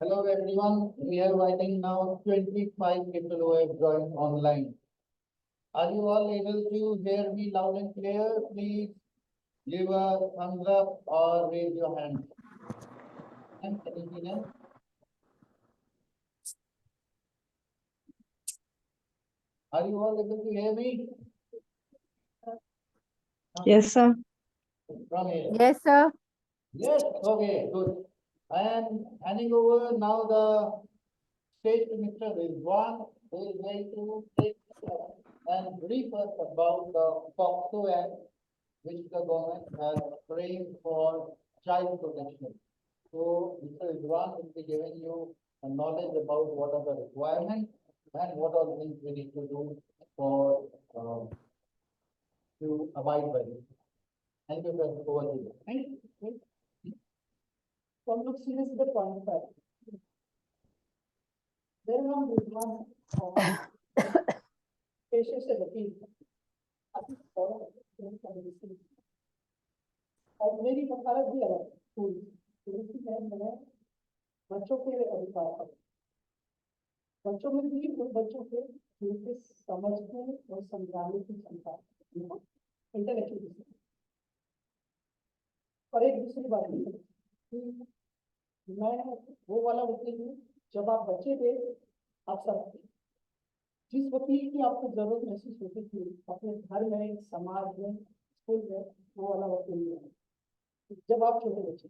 Hello everyone. We have I think now 25 people who have joined online. Are you all able to hear me loud and clear? Please give a thumbs up or raise your hand. And anything else? Are you all able to hear me? Yes, sir. From here. Yes, sir. Yes. Okay. Good. I am handing over now the stage to Mr. Rizwan, who is going to take and brief us about the POCSO Act, which the government has framed for child protection. So Mr. Rizwan will be giving you a knowledge about what are the requirements and what are the things we need to do for to abide by it. Thank you, sir. Over to you. Thank you. So हम लोग सीधे सीधे point पर देर हम विद्वान पेशे से वकील और मेरी वकालत भी अलग स्कूल मैंने बच्चों के अधिकार पर बच्चों में भी उन बच्चों के जिनके समझने और समझाने की क्षमता इंटेलेक्चुअल और एक दूसरी बात मैं वो वाला वकील हूँ जब आप बच्चे थे आप सब जिस वकील की आपको जरूरत महसूस होती थी अपने घर में समाज में स्कूल में वो वाला वकील नहीं है जब आप छोटे बच्चे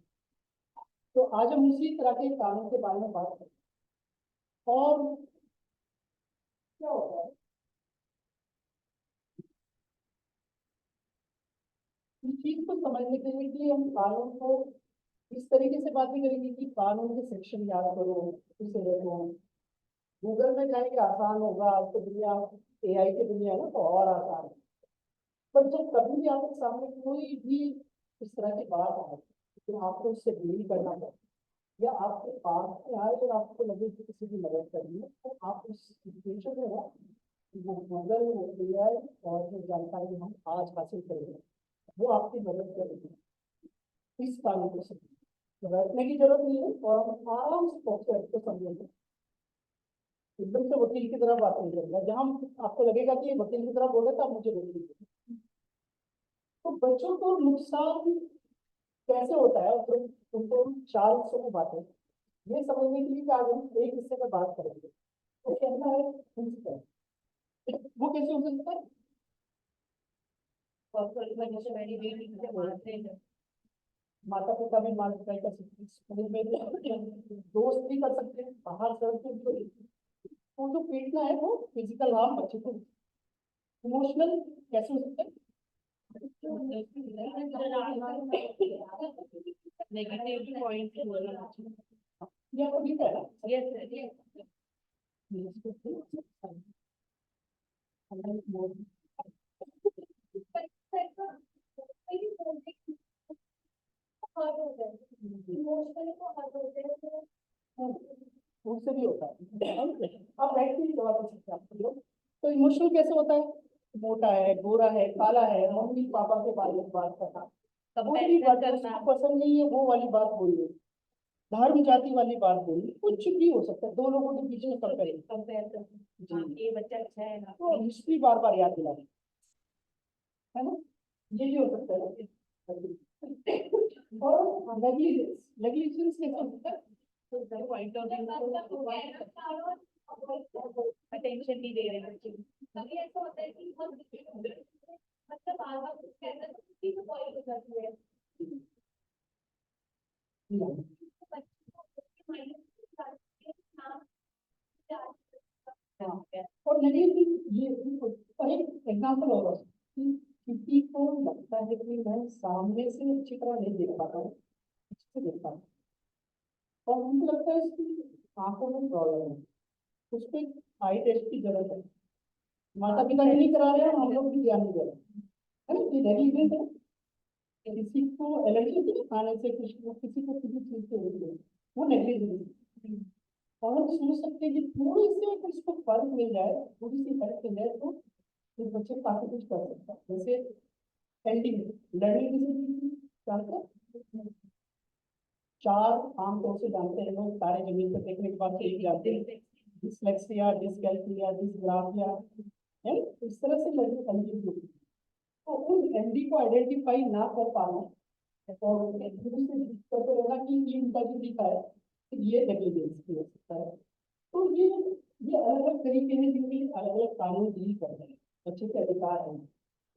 तो आज हम इसी तरह के कानून के बारे में बात करें और क्या होता है इस चीज को समझने के लिए हम कानून को इस तरीके से बात नहीं करेंगे कि कानून के सेक्शन याद करो उसे देखो गूगल में जाएंगे आसान होगा आज तो दुनिया एआई की दुनिया है ना तो और आसान है पर जब कभी भी आपके सामने कोई भी इस तरह की बात आए तो आपको उससे डील करना पड़े या आपके पास में आए और आपको लगे कि किसी की मदद करनी है तो आप उस सिचुएशन में ना वो गूगल एआई और जो जानकारी हम आज हासिल करेंगे वो आपकी मदद करेगी इस कानून को रखने की जरूरत नहीं है और हम आराम से पॉक्सो एक्ट को समझेंगे एकदम से वकील की तरह बात नहीं करेंगे जहां आपको लगेगा कि ये वकील की तरह बोले तो आप मुझे रोक लीजिए तो बच्चों को नुकसान कैसे होता है उनको 4 हिस्सों में बांटे ये समझने के लिए आज हम एक हिस्से में बात करेंगे तो कहना है प्रिंसिपल वो कैसे हो सकता है माता पिता भी मान कर सकते स्कूल में दोस्त भी कर सकते हैं बाहर सड़क वो जो पीटना है वो फिजिकल हार्म बच्चे को इमोशनल कैसे हो सकता है नेगेटिव पॉइंट ये आपको दिख रहा है उससे भी होता है आप राइट की दवा कर सकते हैं तो इमोशनल कैसे होता है मोटा है गोरा है काला है मम्मी पापा के बारे में बात करना पसंद नहीं है वो वाली बात बोलिए धर्म जाति वाली बात बोलिए कुछ भी हो सकता है दो लोगों के बीच में कंपेयर ये बच्चा अच्छा है ना तो हिस्ट्री बार बार याद दिलानी है ना ये भी हो सकता है और नेग्लिजेंस कैसे हो सकता है पॉइंट ऑफ अटेंशन नहीं दे रहे बच्चे कभी ऐसा होता है कि हम मतलब बार बार कुछ कहना तो पॉइंट हो जाती है और नेगेटिव ये एक एग्जांपल होगा कि किसी को लगता है कि मैं सामने से अच्छी तरह नहीं देख पाता हूँ अच्छे से देख पाता और उनको लगता है इसकी आंखों में प्रॉब्लम है उस पर आई टेस्ट की जरूरत है माता पिता भी नहीं करा रहे हैं हम लोग भी ध्यान नहीं दे रहे है ना ये नेगलिजेंस है किसी को एलर्जी होती है खाने से किसी को किसी चीज से होती है वो नेगलिजेंस और हम सोच सकते हैं कि थोड़ी सी अगर इसको फर्क मिल जाए थोड़ी सी फर्क मिल जाए तो इस बच्चे काफी कुछ कर सकता है जैसे पेंटिंग लर्निंग जानते हैं चार आमतौर से जानते हैं लोग, सारे जमीन पर देखने के बाद से एक जानते हैं, डिसलेक्सिया, डिसकैल्कुलिया, डिसग्राफिया, है ना? इस तरह से लड़के कंफ्यूज होते हैं। तो उन एमडी को आइडेंटिफाई ना कर पाना और करते रहना कि ये उनका जो लिखा है कि ये नेग्लिजेंस की हो सकता है। तो ये अलग अलग तरीके हैं जिनके अलग अलग कानून डील करते हैं, बच्चे के अधिकार हैं,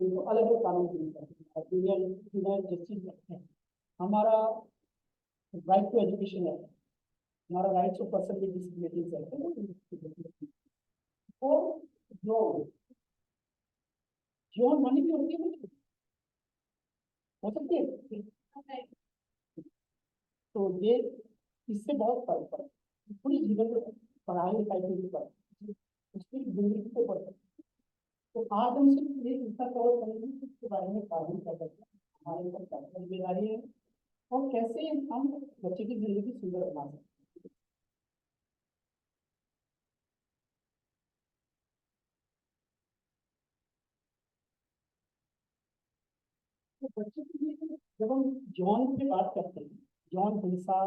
उनको अलग अलग कानून डील करते हैं। और दुनिया जस्टिस है, हमारा राइट टू एजुकेशन है, हमारा rights of person with disabilities है। और जो जो मनी भी होती है हो सकती है, तो ये इससे बहुत फर्क पड़ता है। पूरी जीवन में पढ़ाई लिखाई के ऊपर उसकी जिंदगी के ऊपर। तो आज हम सिर्फ ये हिस्सा कवर करेंगे कि इसके बारे में कानून क्या करते हैं, हमारे ऊपर क्या जिम्मेदारी है और कैसे हम बच्चे की जिंदगी सुंदर बना सकते हैं। तो बच्चे के लिए जब हम यौन की बात करते हैं, यौन हिंसा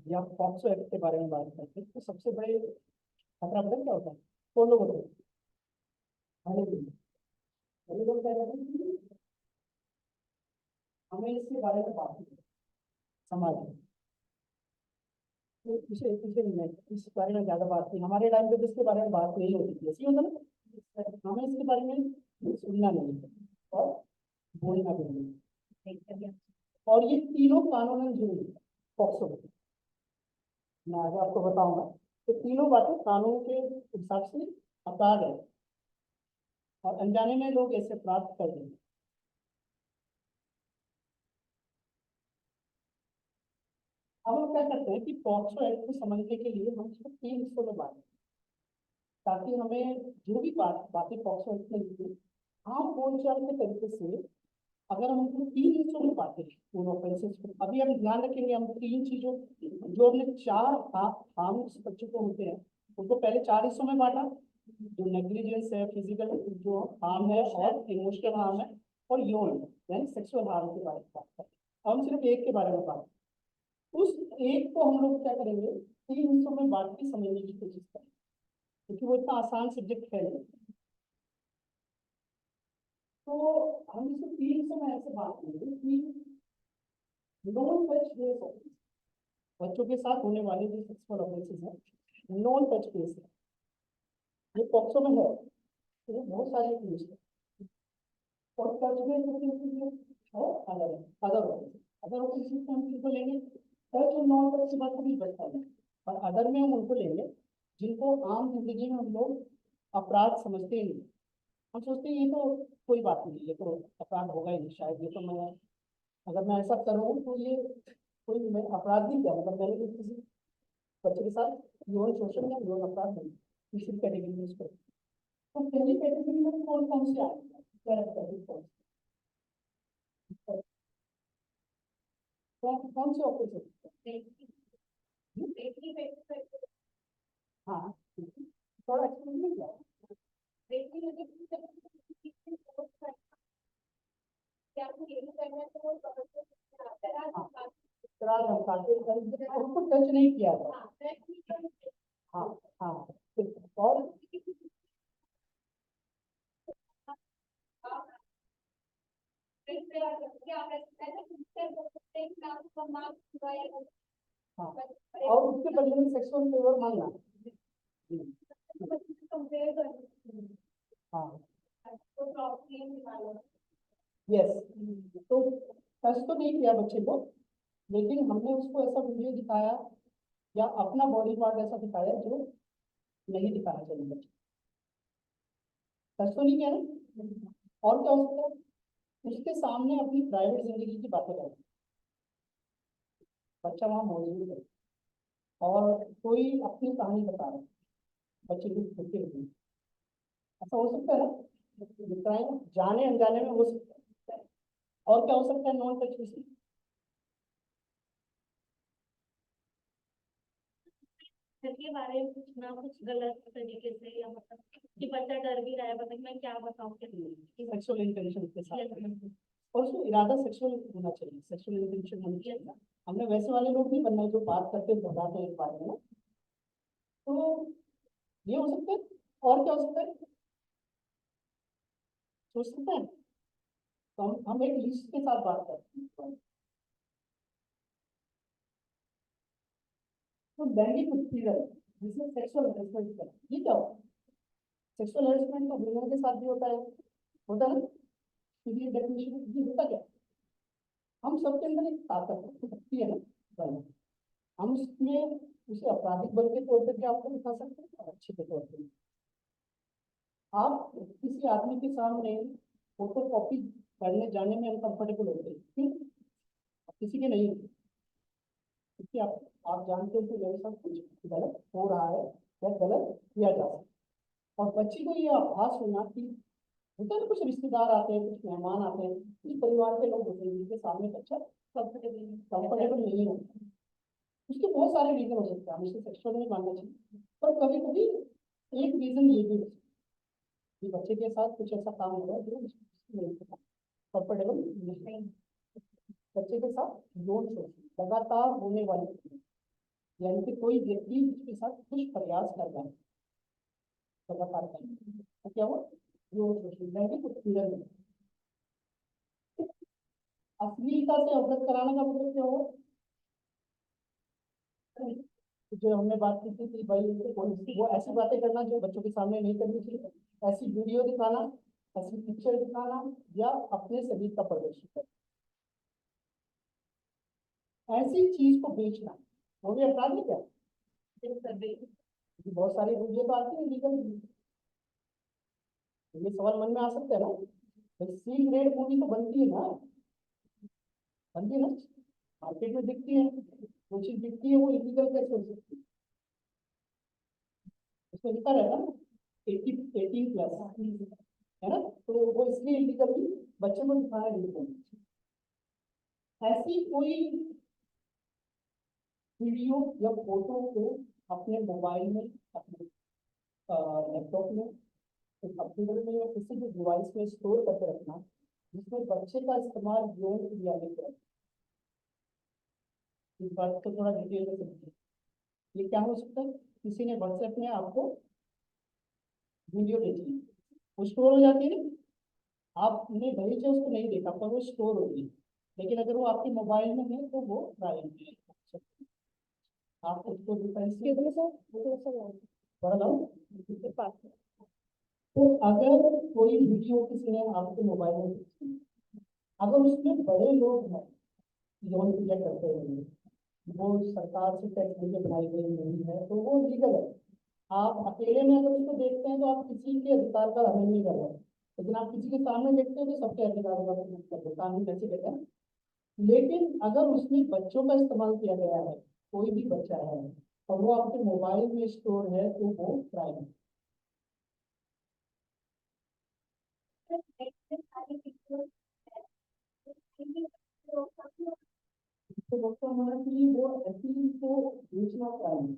या पॉक्सो एक्ट के बारे में बात करते हैं, तो सबसे बड़े खतरा पता क्या होता है? कौन लोग होते हैं? पहले लोग क्या कहते हैं, हमें इसके बारे में बात नहीं समाज में, तो इसे इसे नहीं, इस बारे में ज्यादा बात नहीं, हमारे टाइम पे तो इसके बारे में बात नहीं होती थी, ऐसी होता ना, हमें इसके बारे में सुनना नहीं और बोलना भी नहीं। और ये तीनों कानून जो पॉक्सो, मैं आगे आपको बताऊंगा, तो तीनों बातें कानून के हिसाब से अपराध है और अनजाने में लोग ऐसे अपराध कर देंगे। अब हम क्या करते हैं कि पॉक्सो एक्ट को समझने के लिए हम इसको तीन हिस्सों में बांटें, ताकि हमें जो भी बातें पॉक्सो एक्ट में लिखी आम बोलचाल के तरीके से, अगर हम उनको तीन हिस्सों में बांटे उन ऑफेंसेस को, अभी हम ध्यान रखेंगे हम तीन चीजों, जो हमने चार हार्म बच्चों को होते हैं उनको पहले चार हिस्सों में बांटा, जो नेग्लिजेंस है, फिजिकल जो हार्म है और इमोशनल हार्म है, और यौन यानी सेक्सुअल हार्म के बारे में बात करें। हम सिर्फ एक के बारे में बात, उस एक को हम लोग क्या करेंगे, तीन हिस्सों में बांट के समझने की कोशिश करें, क्योंकि वो इतना आसान सब्जेक्ट है नहीं। तो हम इसको तीन हिस्सों में ऐसे बांट देंगे कि नॉन टच बेस ऑफेंस, बच्चों के साथ होने वाले जो सेक्सुअल ऑफेंसेस हैं नॉन टच बेस है, ये पॉक्सो में है, तो बहुत सारे केस है। और टच बेस ऑफेंसेस और अदर ऑफेंसेस हम किसको लेंगे, टच और नॉन टच की बात कभी बचता है, और अदर में हम उनको लेंगे जिनको आम जिंदगी में हम लोग अपराध समझते ही नहीं, हम सोचते हैं ये तो कोई बात नहीं, ये तो अपराध होगा ही नहीं शायद, ये तो मैं अगर मैं ऐसा करूँ तो ये कोई मैं अपराध नहीं किया, मतलब मैंने किसी बच्चे के साथ यौन शोषण या यौन अपराध नहीं, तीसरी कैटेगरी में उसको। तो पहली कैटेगरी में कौन कौन से आएगा, क्या लगता है कौन से ऑफिस है? हाँ, थोड़ा एक्सप्लेन नहीं किया। इतना धमका के उनको टच नहीं किया था। हाँ हाँ, और हाँ, और उसके बदले में सेक्सुअल फेवर मांगना। हाँ यस, तो टच तो नहीं किया बच्चे को, लेकिन हमने उसको ऐसा वीडियो दिखाया या अपना बॉडी पार्ट ऐसा दिखाया जो नहीं दिखाना चाहिए बच्चे, टच तो नहीं किया ना। और क्या हो सकता है, उसके सामने अपनी प्राइवेट जिंदगी की बातें करें, बच्चा वहां मौजूद है और कोई अपनी कहानी बता रहा है, बच्चे की खुद की नहीं, ऐसा हो सकता है ना, जाने अनजाने में हो सकता है। और क्या हो सकता है नॉन टच किसी, के बारे में कुछ ना कुछ गलत तरीके से, या मतलब कि बच्चा डर भी रहा है, मतलब मैं क्या बताऊँ कि सेक्सुअल इंटेंशन के साथ और उसमें इरादा सेक्सुअल होना चाहिए, सेक्सुअल इंटेंशन होनी चाहिए। हमने वैसे वाले लोग नहीं बनना है जो बात करते हैं घबराते हैं इस बारे में ना। तो ये हो सकता है। और क्या हो सकता है, सोच सकते हैं? तो हम एक लिस्ट के साथ बात करते हैं। तो लैंगिक उत्पीड़न जिसमें सेक्सुअल हरेसमेंट है, ये क्या होता है? सेक्सुअल हरेसमेंट तो वुमेन के साथ भी होता है ना? ये डेफिनेशन ये होता क्या? हम सबके अंदर एक ताकत है, शक्ति है ना, हम उसमें उसे आपराधिक बल के तौर पर क्या आपको दिखा सकते हैं और अच्छे के तौर पर। आप किसी आदमी के सामने फोटो कॉपी करने जाने में अनकंफर्टेबल होते हैं, क्यों? किसी के नहीं, क्योंकि आप जानते हो कि मेरे साथ कुछ गलत हो रहा है या गलत किया जा सकता है। और बच्चे को ये आभास होना कि होता है ना, कुछ रिश्तेदार आते हैं, कुछ मेहमान आते हैं, कुछ परिवार के लोग होते हैं जिनके सामने बच्चा कंफर्टेबल नहीं होता। उसके बहुत सारे रीजन हो सकते हैं, हम इसे सेक्सुअल नहीं मानना चाहिए, पर कभी कभी एक रीजन ये भी हो सकता है कि बच्चे के साथ कुछ ऐसा काम हो रहा है जो कंफर्टेबल नहीं, बच्चे के साथ जोड़ शोषण लगातार होने वाली चीज़। यानी कि कोई व्यक्ति जिसके साथ कुछ प्रयास कर रहा है लगातार करना, तो क्या हो जोड़ शोषण लैंगिक उत्पीड़न है। अश्लीलता से अवगत कराने का मतलब क्या हो, जो हमने बात की थी कि भाई वो ऐसी बातें करना जो बच्चों के सामने नहीं करनी चाहिए, ऐसी वीडियो दिखाना, ऐसी पिक्चर दिखाना, या अपने शरीर का प्रदर्शन करना, ऐसी चीज को बेचना, वो भी अपराध है क्या? बहुत सारी वीडियो तो आती है लीगल। ये सवाल मन में आ सकता है ना, सी ग्रेड मूवी तो बनती है ना, बनती है ना, मार्केट में दिखती है, वो चीज दिखती है, वो इलीगल कैसे हो सकती है? उसमें लिखा रहेगा ना 18 प्लस, है ना, तो वो इसलिए इलीगल भी बच्चे को दिखाना इलीगल। ऐसी कोई वीडियो या फोटो को अपने मोबाइल में, अपने लैपटॉप में, कंप्यूटर में या किसी भी डिवाइस में स्टोर करके रखना जिसमें बच्चे का इस्तेमाल यौन क्रिया में करें। इस बात को थोड़ा डिटेल में समझिए। ये क्या हो सकता है, किसी ने व्हाट्सएप में आपको वीडियो भेजी, वो स्टोर हो जाती है ना, आपने भले से उसको नहीं देखा पर वो स्टोर होगी, लेकिन अगर वो आपके मोबाइल में है तो वो प्राइवेट है, आप उसको तो अगर कोई वीडियो किसी ने आपके मोबाइल में भेजी, अगर उसमें बड़े लोग हैं यौन क्रिया करते हुए, वो सरकार से टैक्स वीडियो बनाई गई नहीं है तो वो लीगल है। आप अकेले में अगर उसको देखते हैं तो आप किसी के अधिकार का हनन नहीं कर रहे, लेकिन आप किसी के सामने देखते हैं तो सबके अधिकारों का कानून कैसे कहते हैं। लेकिन अगर उसमें बच्चों का इस्तेमाल किया गया है, कोई भी बच्चा है और वो आपके मोबाइल में स्टोर है तो वो क्राइम है। तो डॉक्टर हमारा के लिए वो ऐसी को बेचना क्राइम है,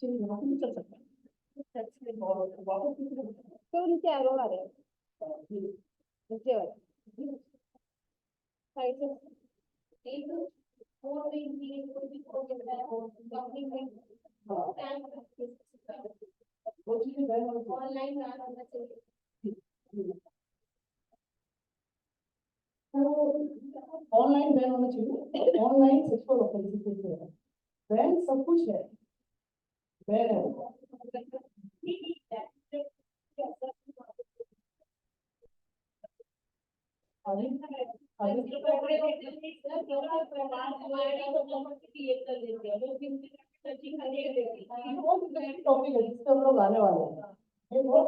चलिए यहाँ पे नहीं चल सकता और वापस तो नीचे एरो आ रहे हैं, नीचे वाला साइड से एक फोर में इंजीनियरिंग कोई भी हो सकता है, कंपनी में वो चीजें बैन होनी ऑनलाइन रन होना चाहिए। चाहिए, ऑनलाइन बैन होना चाहिए। ऑनलाइन सेक्सुअल ऑफेंसेस के लिए बैन सब कुछ है, बैन है। अभी टॉपिक है जिससे हम लोग आने वाले हैं, ये बहुत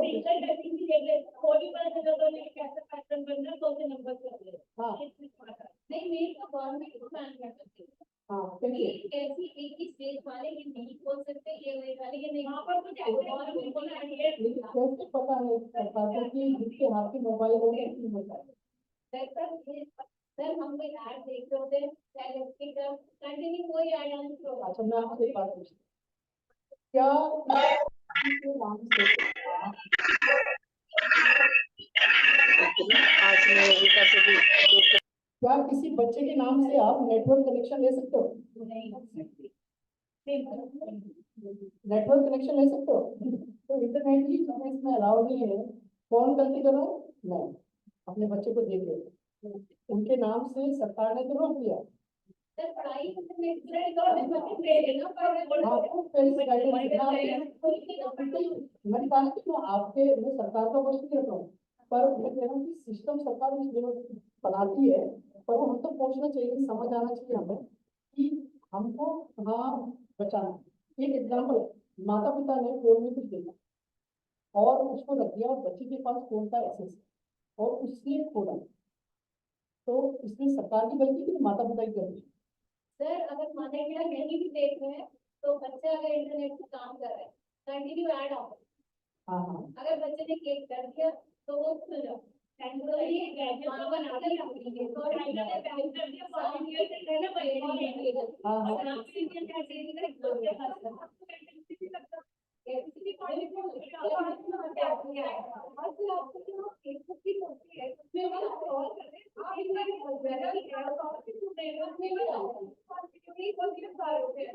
हाँ नहीं मेरे को गवर्नमेंट को प्लान कर सकते हैं। हाँ चलिए ऐसी एक ही स्टेज वाले ये नहीं बोल सकते, ये वाले ये नहीं वहाँ पर कुछ और बिल्कुल लेकिन कैसे पता है सरकार को कि जिसके हाथ में मोबाइल होगा उसकी होता है? सर हम कोई ऐड देख रहे होते हैं, कंटिन्यू कोई ऐड आने से होगा। अच्छा मैं आपसे एक बात पूछती हूँ, क्या इसके नाम से आज मैं रविका से भी क्या किसी बच्चे के नाम से आप नेटवर्क कनेक्शन ले सकते हो? नेटवर्क कनेक्शन ले सकते हो? तो इंटरनेट ही इसमें अलाउ नहीं है। कौन गलती कर रहा है? मैं अपने बच्चे को देख रहे उनके नाम से सरकार ने तो रोक दिया। सर पढ़ाई मैंने आपको पहले गाइडेंस देना है। मैंने कहा कि मैं आपके मैं सरकार का क्वेश्चन नहीं रख रहा हूँ, पर मैं कह रहा हूँ कि सिस्टम सरकार उस बनाती है, पर वो हमको पहुंचना चाहिए, समझ आना चाहिए हमें कि हमको कहाँ बचाना है। एक एग्जाम्पल, माता पिता ने फोन में कुछ देखा और उसको रख दिया और बच्चे के पास फोन का एक्सेस और उसने खोला, तो इसमें सरकार की गलती थी, माता पिता की गलती? सर अगर माता पिता नहीं भी देख रहे हैं तो बच्चे अगर इंटरनेट पे काम कर रहे हैं कंटिन्यू ऐड आता है। हाँ हाँ अगर बच्चे ने केक कर दिया तो वो खुल जाओ तो ये माँ बना के रखती है तो टाइगर ने बैन कर दिया 5 ईयर से रहना पड़ेगा। हाँ हाँ और आप इंडियन कैसे किसी भी कॉलेज में क्या किया है और फिर आपको जो फेसबुक की होती है उसमें वो कॉल करते हैं आप एक बार वेदर है और टॉपिक टू डेवलप में भी जाते हैं ये पॉजिटिव बात होती है।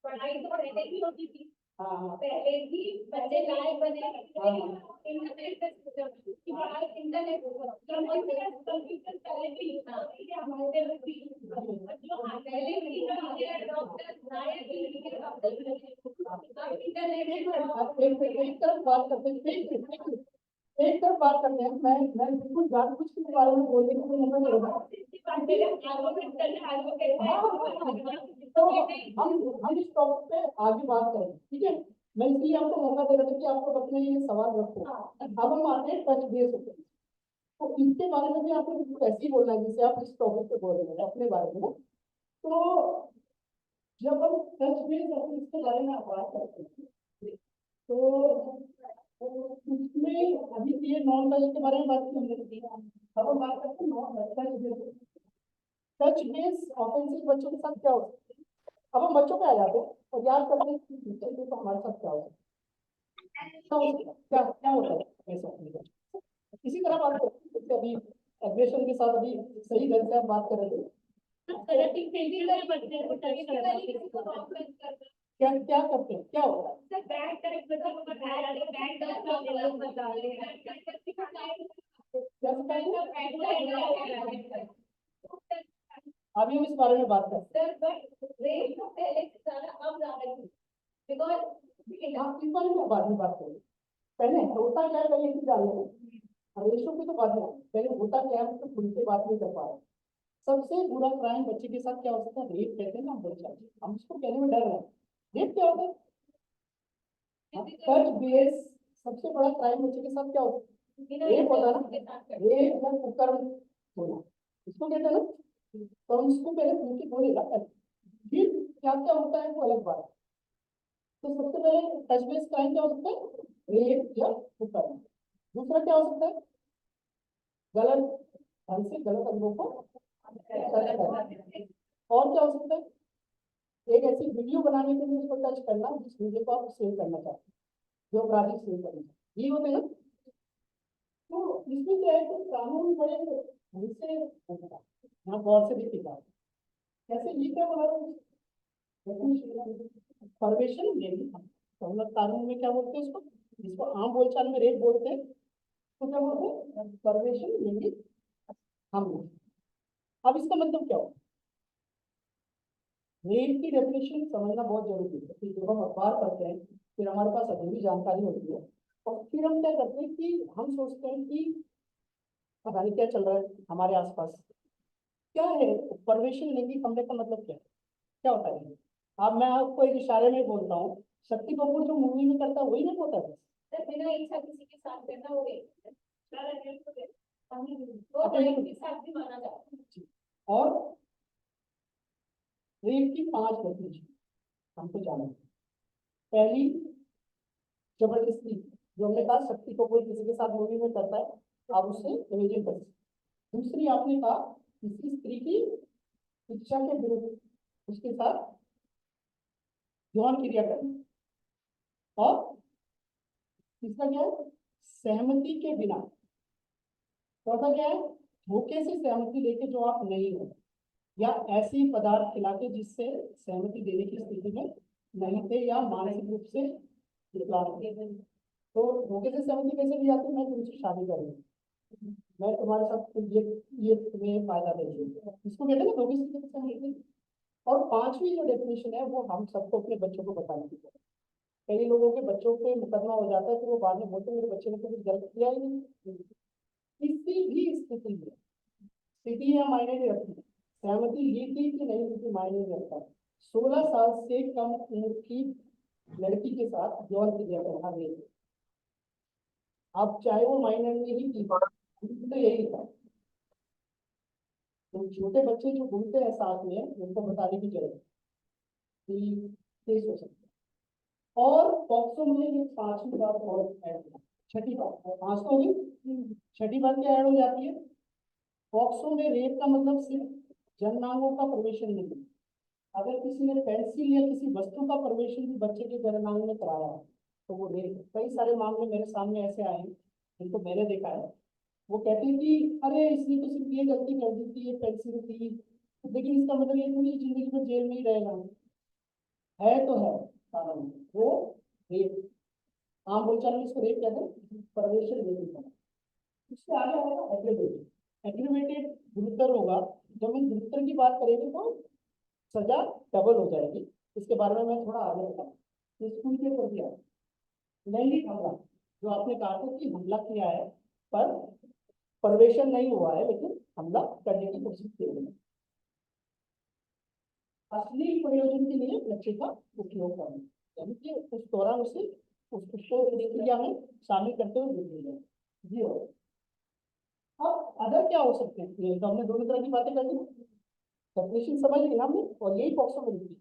पढ़ाई तो पहले भी होती थी, हाँ हाँ पहले भी बच्चे लायक बने इंटरनेट की पढ़ाई इंटरनेट कंप्यूटर पहले भी था हमारे भी जो पहले भी डॉक्टर लायक एक तरफ बात करते हैं, एक तरफ बात करते हैं। मैं बिल्कुल जानबूझ के बारे में बोलने की कोई मतलब नहीं होगा। तो हम इस टॉपिक पे आगे बात करेंगे, ठीक है? मैं इसलिए आपको मौका दे रहा था कि आपको अपने ये सवाल रखो। अब हम आते हैं टच बेस होते हैं, तो इसके बारे में भी आपको बिल्कुल ऐसे ही बोलना है जैसे आप इस टॉपिक पे बोल रहे हैं अपने बारे में ना। तो जब हम टच बेस अपने इसके बारे में बात करते हैं तो उसमें अभी ये नॉन टच के बारे में बात की हमने, अब हम बात करते हैं non touch base. Touch base offensive बच्चों के साथ क्या होता है? अब हम बच्चों पे आ जाते हैं और याद करते हैं कि टीचर तो हमारे साथ क्या होता है, तो क्या क्या होता है ऐसा। इसी तरह बात करते हैं जैसे अभी एग्रेशन के साथ अभी सही ढंग से आप बात कर रहे थे। क्या क्या करते हैं, क्या होता है? अभी हम इस बारे में बात करते हैं। आप इस बारे में बाद में बात करेंगे। पहले होता क्या है पहले ये जान लें। रेशो की तो बात है, पहले होता क्या है तो खुल के बात नहीं कर पा रहे। सबसे बुरा क्राइम बच्चे के साथ क्या हो सकता है? रेप कहते हैं ना बच्चा, हम उसको कहने में डर रहे हैं। रेप क्या होता है? टच बेस सबसे बड़ा क्राइम बच्चे के साथ क्या होता है? रेप होता है ना, रेप या कुकर्म होना इसको कहते हैं ना। तो हम उसको पहले खुल के बोलेगा, फिर क्या क्या होता है वो अलग बात है। तो सबसे पहले टच बेस क्राइम क्या हो सकता है? रेप या कुकर्म। दूसरा क्या हो सकता है? गलत ढंग से गलत अंगों को टच करना। और क्या हो सकता है? एक ऐसी वीडियो बनाने के लिए उसको टच करना जिस वीडियो को आप सेव करना चाहते हैं, जो अपराधी सेव करना चाहते हैं, ये होते हैं ना। तो इसमें क्या है कि कानून बड़े ढंग से होता है, यहाँ गौर से देखिएगा कैसे ये क्या बना रहे हैं परवेशन लेनी। तो हम लोग कानून में क्या बोलते हैं उसको, जिसको आम बोलचाल में रेप बोलते हैं, तो क्या बोलते हैं? परवेशन लेंगे हम लोग। अब इसका मतलब क्या हो? रेप की डेफिनेशन समझना बहुत जरूरी है कि जब हम अखबार पढ़ते हैं फिर हमारे पास अधूरी जानकारी होती है और फिर हम क्या करते हैं कि हम सोचते हैं कि पता नहीं क्या चल रहा है हमारे आसपास, क्या है परवेशन लैंगिक हमले का मतलब क्या है, क्या होता है? अब मैं आपको एक इशारे में बोलता हूँ, शक्ति कपूर जो मूवी में करता है वही नहीं होता है। बिना इच्छा किसी के साथ करना हो साथ भी माना जाता है। और रेप की 5 डेफिनेशन हमको जाना है। पहली, जबरदस्ती, जो हमने कहा शक्ति को कोई किसी के साथ मूवी में करता है आप उससे इमेजिन कर सकते। दूसरी आपने कहा किसी स्त्री की इच्छा के विरुद्ध उसके साथ यौन क्रिया करना। और तीसरा क्या है? सहमति के बिना चौथा क्या है, धोखे से सहमति लेके जो आप नहीं हो, या ऐसी पदार्थ खिला के जिससे सहमति देने की स्थिति में नहीं थे या मानसिक रूप से विकलांग थे। तो धोखे से सहमति कैसे ली जाती है, मैं तुमसे शादी करूंगी, मैं तुम्हारे साथ ये तुम्हें फायदा देंगे, इसको कहते हैं ना धोखे से सहमति। और पांचवी जो डेफिनेशन है वो हम सबको अपने बच्चों को बताने की जरूरत है। कई लोगों के बच्चों पे मुकदमा हो जाता है, फिर वो बाद में बोलते हैं मेरे बच्चे ने तो कुछ गलत किया ही नहीं। किसी भी स्थिति में स्थिति या मायने नहीं रखती, सहमति ली थी कि नहीं ली थी मायने नहीं रखता। 16 साल से कम उम्र की लड़की के साथ यौन क्रिया करना नहीं, अब चाहे वो माइनर में ही की तो यही था। तो छोटे बच्चे जो घूमते हैं साथ में उनको बताने की जरूरत है कि केस हो सकता है। और पॉक्सो में ये पांचवी बात और ऐड है, छठी बात, पांच तो होगी, छठी बात क्या ऐड हो जाती है, पॉक्सो में रेप का मतलब सिर्फ जननांगों का प्रवेशन नहीं है। अगर किसी ने पेंसिल या किसी वस्तु का प्रवेशन भी बच्चे के जननांग में कराया है तो वो रेप है। कई सारे मामले मेरे सामने ऐसे आए हैं जिनको मैंने देखा है, वो कहते हैं कि अरे इसने तो सिर्फ ये गलती कर दी थी, ये पेंसिल थी, लेकिन इसका मतलब ये थोड़ी जिंदगी में जेल में ही रहेगा। है तो है कानून वो रेप, आम बोलचाल में इसको रेप कहते हैं, प्रवेशन रेप का। इससे आगे आएगा एग्रीवेटेड, एग्रीवेटेड गुरुतर होगा। जब हम गुरुतर की बात करेंगे तो सजा डबल हो जाएगी, इसके बारे में मैं थोड़ा आगे बताऊँ। स्कूल के प्रति लैंगिक हमला, जो आपने कहा था कि हमला किया है पर प्रवेशन नहीं हुआ है लेकिन हमला करने की कोशिश की है, असली प्रयोजन के लिए बच्चे का उपयोग करना, यानी कि उस दौरान उसे उसको क्रिया में शामिल करते हुए देखेंगे जी। अब अदर क्या हो सकते हैं, ये तो हमने दोनों तरह की बातें कर दी, डेफिनेशन समझ ली हमने और यही बॉक्स में लिखी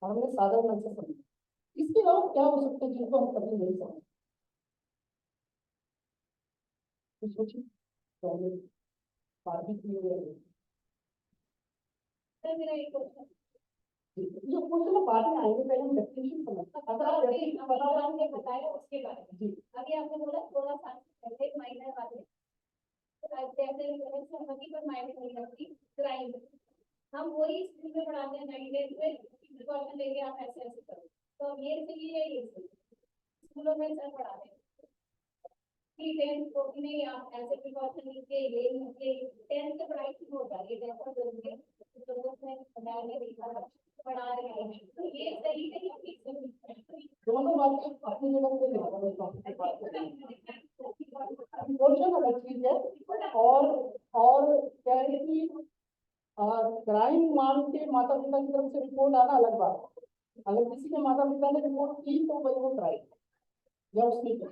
और हमने साधारण ढंग से समझी। इसके अलावा क्या हो सकते हैं जिनको हम कभी नहीं समझ, सोचिए पहले बात भी की हुई है। सर मेरा एक क्वेश्चन, जो क्वेश्चन बाद में आएंगे, पहले हम डेफिनेशन समझते हैं। अगर आप डेफिनेशन बताओ आपने बताया उसके बारे में। जी, अभी आपने बोला 16 साल से पहले माइनर वाले सहमति पर मायने नहीं रखती क्राइम, हम वही स्कूल में पढ़ाते हैं 9th में प्रिकॉशन लेके आप ऐसे ऐसे करो, तो अब ये सही है ये सही स्कूलों में सर पढ़ाते हैं कि 10th को भी नहीं आप ऐसे प्रिकॉशन लीजिए ये लीजिए, 10th की पढ़ाई शुरू हो जाती है 10th में तो उसमें पढ़ा रहे हैं, तो ये सही है या ठीक है? दोनों बातें अपनी जगह पे क्वेश्चन अलग चीज है। और क्या है कि क्राइम मान के माता पिता की तरफ से रिपोर्ट आना अलग बात है। अगर किसी के माता पिता ने रिपोर्ट की तो भाई वो क्राइम या उसने की।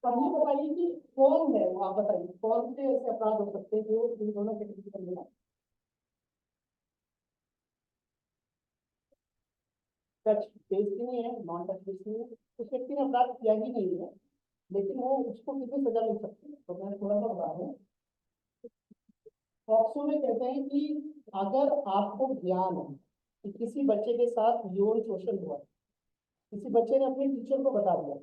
अब ये बताइए कि कौन है, आप बताइए कौन से ऐसे अपराध हो सकते हैं जो इन दोनों कैटेगरी में टच बेस्ड नहीं है, नॉन टच बेस्ड नहीं है, उस व्यक्ति ने अपराध किया ही नहीं है लेकिन वो उसको कितनी सजा मिल सकती है, तो मैं थोड़ा सा बता दूं। पॉक्सो में कहते हैं कि अगर आपको ज्ञान है कि किसी बच्चे के साथ यौन शोषण हुआ, किसी बच्चे ने अपने टीचर को बता दिया,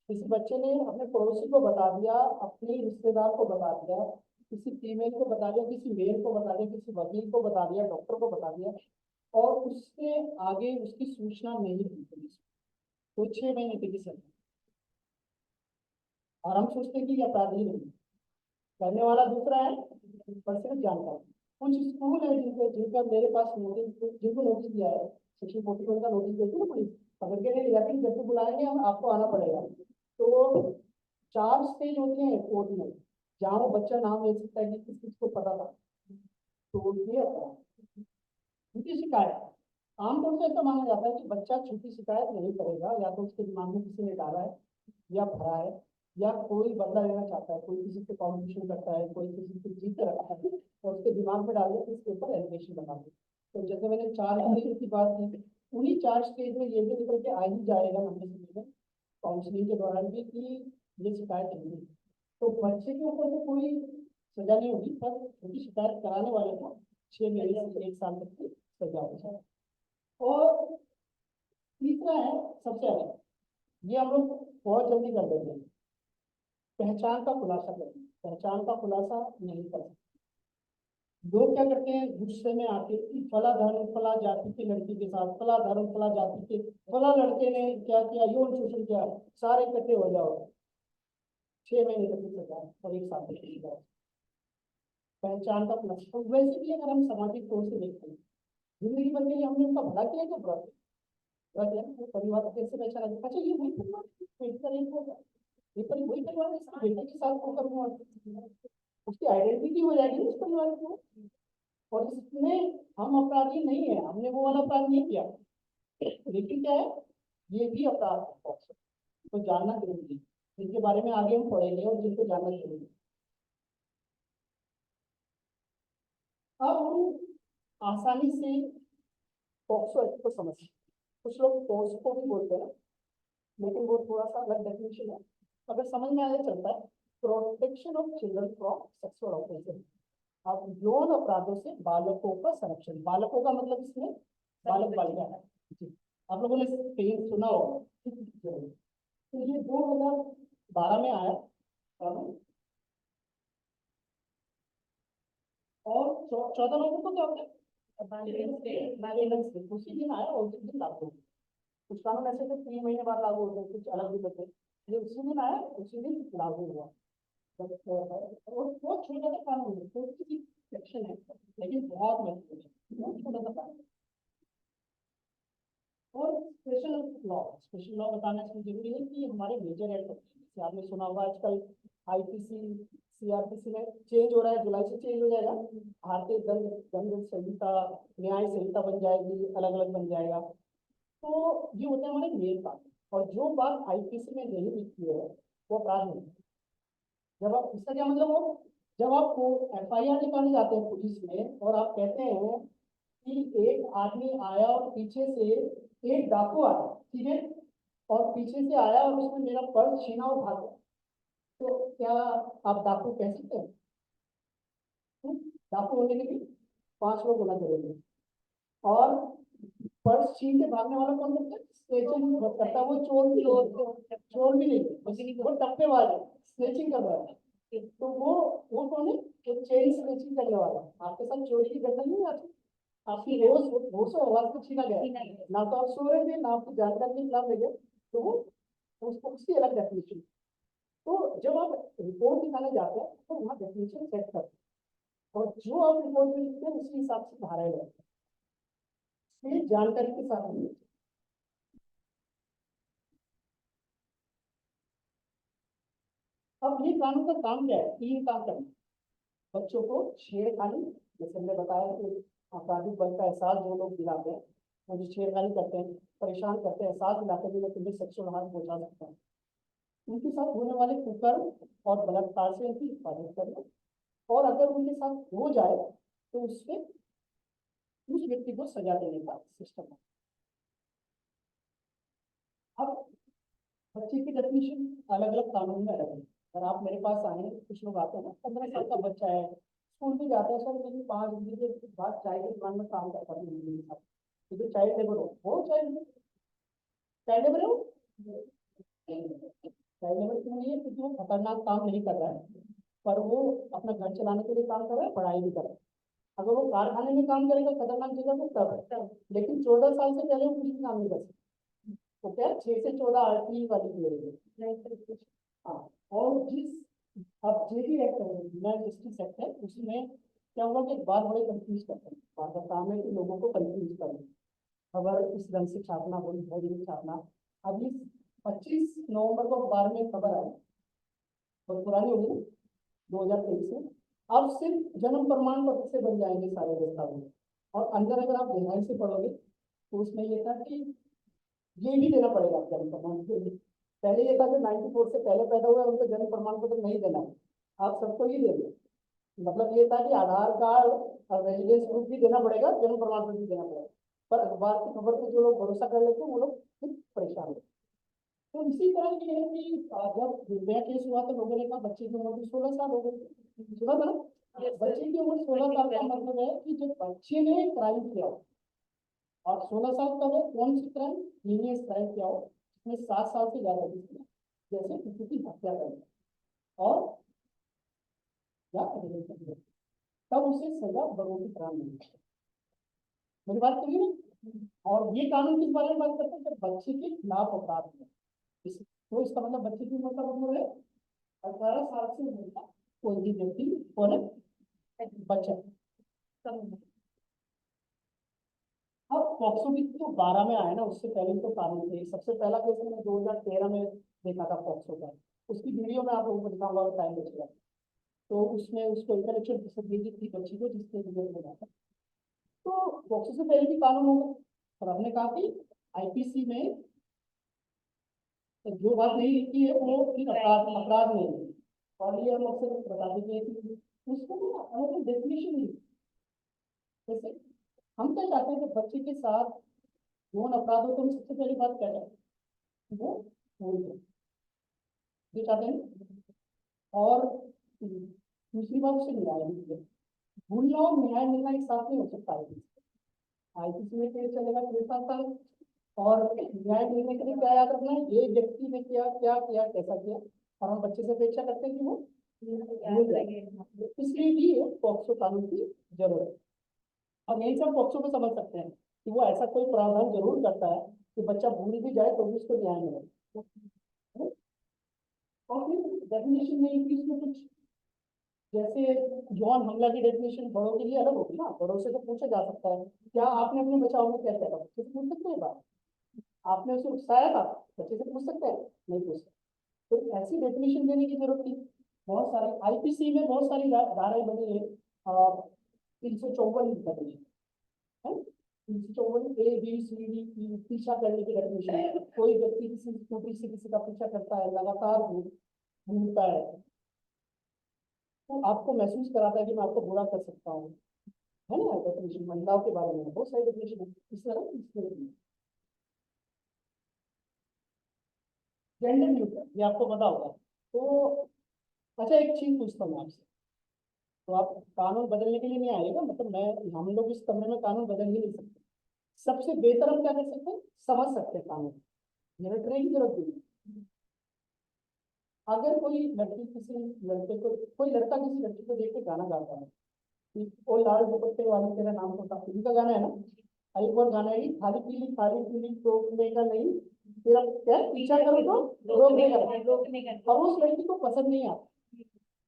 किसी बच्चे ने अपने पड़ोसी को बता दिया, अपने रिश्तेदार को बता दिया, किसी फीमेल को बता दिया, किसी मेल को बता दिया, किसी वकील को बता दिया, डॉक्टर को बता दिया, और उसके आगे उसकी सूचना नहीं दी पुलिस को, तो 6 महीने की सजा। और हम सोचते हैं कि अपराधी नहीं, करने वाला दूसरा है पर सिर्फ जानकारी। कुछ स्कूल है जिनका मेरे पास नोटिस, जिनको नोटिस दिया है, सेक्शन 41 का नोटिस देती है ना पुलिस, पकड़ के नहीं ले जाती, जब तक बुलाएंगे हम आपको आना पड़ेगा। तो 4 स्टेज होते हैं कोर्ट में जहाँ वो बच्चा नाम ले सकता है कि किस किस को पता था, तो ये अपराध। झूठी शिकायत, आमतौर से ऐसा माना जाता है कि बच्चा झूठी शिकायत नहीं करेगा, या तो उसके दिमाग में किसी ने डाला है या भरा है, या कोई बदला लेना चाहता है, कोई किसी से कॉम्पिटिशन करता है, कोई किसी से जीत रखा है और उसके दिमाग में डाल के इसके ऊपर एलिगेशन बना दे। तो जैसे मैंने 4 स्टेज की बात की, उन्हीं 4 स्टेज में ये भी निकल के आ ही जाएगा लंबे समय में काउंसलिंग के दौरान भी कि ये शिकायत नहीं है। तो बच्चे के ऊपर तो कोई सजा नहीं होगी, पर उनकी शिकायत कराने वाले को 6 महीने से 1 साल तक की सजा हो जाए। और तीसरा है सबसे अलग, ये हम लोग बहुत जल्दी कर देते हैं, पहचान का खुलासा करें, पहचान का खुलासा नहीं कर सकते। लोग क्या करते हैं, गुस्से में आके कि फला धर्म फला जाति की लड़की के साथ, फला धर्म फला जाति के फला लड़के ने क्या किया, यौन शोषण किया, सारे इकट्ठे हो जाओ, 6 महीने तक की सजा और 1 साल तक की सजा। पहचान का खुलासा। तो वैसे भी अगर हम सामाजिक तौर से देखते हैं, जिंदगी भर के लिए हमने उनका भला किया, तो बुरा किया, वो परिवार को कैसे पहचाना जाए? अच्छा, ये वही परिवार होगा, ये वही परिवार है, इसके बेटे के साथ वो करूँगा, उसकी आइडेंटिटी हो जाएगी उस परिवार को। और इसमें हम अपराधी नहीं है, हमने वो वाला अपराध नहीं किया, लेकिन क्या है, ये भी अपराध है। तो जानना जरूरी है, जिनके बारे में आगे हम पढ़ेंगे और जिनको जानना जरूरी है। अब हम आसानी से पॉक्सो एक्ट को समझ, कुछ लोग पॉक्सो भी बोलते हैं, लेकिन वो थोड़ा सा अलग डेफिनेशन है, अगर समझ में आगे चलता है। Protection of children from sexual offences, अब यौन अपराधों से बालकों का संरक्षण। बालकों का मतलब इसमें बालक बालिका है जी। आप लोगों ने पेन सुना होगा, तो ये 2012 में आया कानून, और 14 नवंबर को क्या होता है, उसी दिन आया और उसी दिन लागू। कुछ कानून ऐसे थे 3 महीने बाद लागू होते हैं, कुछ अलग भी होते हैं, ये उसी दिन आया उसी दिन लागू हुआ। और बहुत छोटा सा कानून है, छोटी सी सेक्शन है, लेकिन बहुत महत्वपूर्ण है, बहुत छोटा सा कानून। और स्पेशल लॉ बताना जरूरी है कि हमारे मेजर एक्ट होते हैं, जैसे आपने सुना होगा आजकल आईपीसी सीआरपीसी में चेंज हो रहा है, जुलाई से चेंज हो जाएगा, भारतीय दंड दंड संहिता, न्याय संहिता बन जाएगी, अलग अलग बन जाएगा। तो ये होते हैं हमारे मेन कानून, और जो बात आईपीसी में नहीं लिखी है वो अपराध नहीं है। जब आप, इसका क्या मतलब हो, जब आप एफआईआर निकालने जाते हैं पुलिस में और आप कहते हैं कि एक आदमी आया और पीछे से एक डाकू आया, ठीक है, और पीछे से आया और उसने मेरा पर्स छीना और भाग गया, तो क्या आप डाकू कह सकते हैं? डाकू होने के लिए 5 लोग होना जरूरी है, और पर्स छीन के भागने वाला कौन करता है? स्नेचिंग करता है, वो चोर भी नहीं है, वो टप्पेबाज है, स्नेचिंग कर रहा है। तो वो कौन है? वो चेन स्नेचिंग करने वाला। आपके साथ चोरी की घटना नहीं आती, आपकी रोज आवाज को छीना गया, ना तो आप सो रहे थे, ना आपकी जानकारी के खिलाफ ले गए, तो वो उसको उसकी अलग डेफिनेशन। तो जब आप रिपोर्ट दिखाने जाते हैं तो वहाँ डेफिनेशन सेट करते हैं, और जो आप रिपोर्ट में लिखते हैं उसी हिसाब से धाराएं लगती है, ये जानकारी के साथ नहीं। अब ये कानून का काम क्या है? 3 काम करना। बच्चों को छेड़खानी, जैसे हमने बताया कि आपराधिक बल का एहसास जो लोग दिलाते हैं, वो जो छेड़खानी करते हैं, परेशान करते हैं, एहसास दिलाते हैं कि मैं तुम्हें सेक्सुअल हार्म पहुंचा सकता हूँ, उनके साथ होने वाले कुकर्म और बलात्कार से उनकी हिफाजत करना, और अगर उनके साथ हो जाए तो उससे उस व्यक्ति को सजा देने का सिस्टम है। अब बच्चे की डेफिनेशन अलग अलग कानून में अलग है। अगर आप मेरे पास आए, कुछ लोग आते हैं ना, 15 साल का बच्चा है, स्कूल भी जाता है, सर लेकिन 5 बजे के बाद चाय की दुकान में काम करता है मेरे साथ, तो चाइल्ड लेबर हो, वो चाइल्ड चाइल्ड लेबर हो, चाइल्ड लेबर क्यों नहीं है? क्योंकि वो खतरनाक काम नहीं कर रहा है, पर वो अपना घर चलाने के लिए काम कर रहा है, पढ़ाई भी कर रहा है। अगर वो कारखाने में काम करेगा खतरनाक जगह में तब है, लेकिन 14 साल से पहले वो कुछ भी काम नहीं कर सकता। तो क्या 6 से 14 आरटीई वाली पीरियड। हाँ, और अब जे भी एक्ट है, नया जस्टिस एक्ट है, उसमें क्या हुआ कि बार बड़े कंफ्यूज करते हैं, बार का काम है कि लोगों को कंफ्यूज करना, खबर इस ढंग से छापना, बड़ी बड़ी छापना। अभी 25 नवंबर को अखबार में खबर आई, बहुत पुरानी होगी, 2023 में, अब सिर्फ जन्म प्रमाण पत्र से बन जाएंगे सारे दस्तावेज, और अंदर अगर आप गहराई से पढ़ोगे तो उसमें ये था कि ये भी देना पड़ेगा जन्म प्रमाण के लिए। पहले ये था कि 94 से पहले पैदा हुआ उनको जन्म प्रमाण पत्र नहीं देना है, आप सबको ही दे दो। मतलब ये था कि आधार कार्ड और रेजिडेंस प्रूफ भी देना पड़ेगा, जन्म प्रमाण पत्र भी देना पड़ेगा, पर अखबार की खबर पर जो लोग भरोसा कर लेते हैं वो लोग फिर परेशान होते। तो इसी तरह ये है कि जब निर्भया केस हुआ तो लोगों ने कहा बच्चे की उम्र 16 साल हो गई, सुना था ना? बच्चे की उम्र 16 साल का मतलब है कि जब बच्चे ने क्राइम किया, और 16 साल का वो कौन सी क्राइम, हीनियस क्राइम किया हो, जिसमें 7 साल से ज्यादा की, जैसे किसी की हत्या करना, और या तब उसे सजा बड़ों की तरह मिलेगी। मेरी बात करिए ना। और ये कानून किस बारे में बात करते हैं, जब बच्चे के खिलाफ अपराध है। तो इसका मतलब बच्चे की उम्र का मतलब है 18 साल से ऊपर का कोई भी व्यक्ति और एक बच्चा। अब पॉक्सो भी तो 12 में आया ना, उससे पहले तो कानून थे। सबसे पहला केस मैंने 2013 में देखा था पॉक्सो का। उसकी वीडियो में आप लोगों को दिखाऊंगा, टाइम बचेगा तो। उसमें उसको इंटेलेक्चुअल डिसेबिलिटी थी बच्ची को, जिसके लिए बना था। तो पॉक्सो से पहले भी कानून होगा। और हमने कहा कि आईपीसी में जो बात नहीं लिखी है वो एक अपराध अपराध नहीं है। और ये हम अक्सर बता देते हैं कि उसको ना हमें डेफिनेशन नहीं। जैसे हम क्या चाहते हैं कि बच्चे के साथ यौन अपराधों को हम सबसे पहली बात क्या चाहते हैं, वो भूल जाए, ये चाहते हैं। और दूसरी बात उसे न्याय मिले। भूलना और न्याय मिलना एक साथ नहीं हो सकता है। आईपीसी में केस चलेगा 6-7 साल। और न्याय मिलने के लिए क्या याद रखना है, ये व्यक्ति ने क्या क्या किया, कैसा किया। और हम बच्चे से अपेक्षा करते हैं कि वो भूल जाए। इसलिए भी पॉक्सो कानून की जरूरत है। और यही सब पॉक्सो को समझ सकते हैं कि वो ऐसा कोई प्रावधान जरूर करता है कि बच्चा भूल भी जाए तो भी उसको न्याय मिले। और फिर डेफिनेशन नहीं कि इसमें कुछ, जैसे यौन हमला की डेफिनेशन बड़ों के लिए अलग होगी ना। बड़ों से तो पूछा जा सकता है क्या आपने अपने बचाव में क्या किया था, बच्चे से पूछ सकते हैं बात। आपने उसे उकसाया था, बच्चे से पूछ सकते हैं, नहीं पूछ सकते। तो ऐसी डेफिनेशन देने की जरूरत थी। बहुत सारी आईपीसी में बहुत सारी धाराएं बनी है। 354 बनी है। 354 ABCD पीछा करने की डेफिनेशन है। कोई व्यक्ति किसी स्कूटी से किसी का पीछा करता है, लगातार घूमता है, तो आपको महसूस कराता है कि मैं आपको बुरा कर सकता हूँ, है ना। डेफिनेशन महिलाओं के बारे में बहुत सारी डेफिनेशन है इस तरह। जेंडर न्यूट्रल, ये आपको पता होगा। तो अच्छा एक चीज पूछता हूँ आपसे। तो आप कानून बदलने के लिए नहीं आएगा, मतलब मैं, हम लोग इस कमरे में कानून बदल ही नहीं सकते। सबसे बेहतर हम क्या कर सकते हैं, समझ सकते हैं कानून, रटने की जरूरत नहीं। अगर कोई लड़की किसी लड़के को, कोई लड़का किसी लड़की को देख के गाना गाता है कि ओ लाल दुपट्टे वाली तेरा नाम होता, उनका गाना है ना। एक और गाना है, खाली पीली रोकने का नहीं, तेरा क्या पीछा करो तो रोकने का। और उस लड़की को पसंद नहीं आता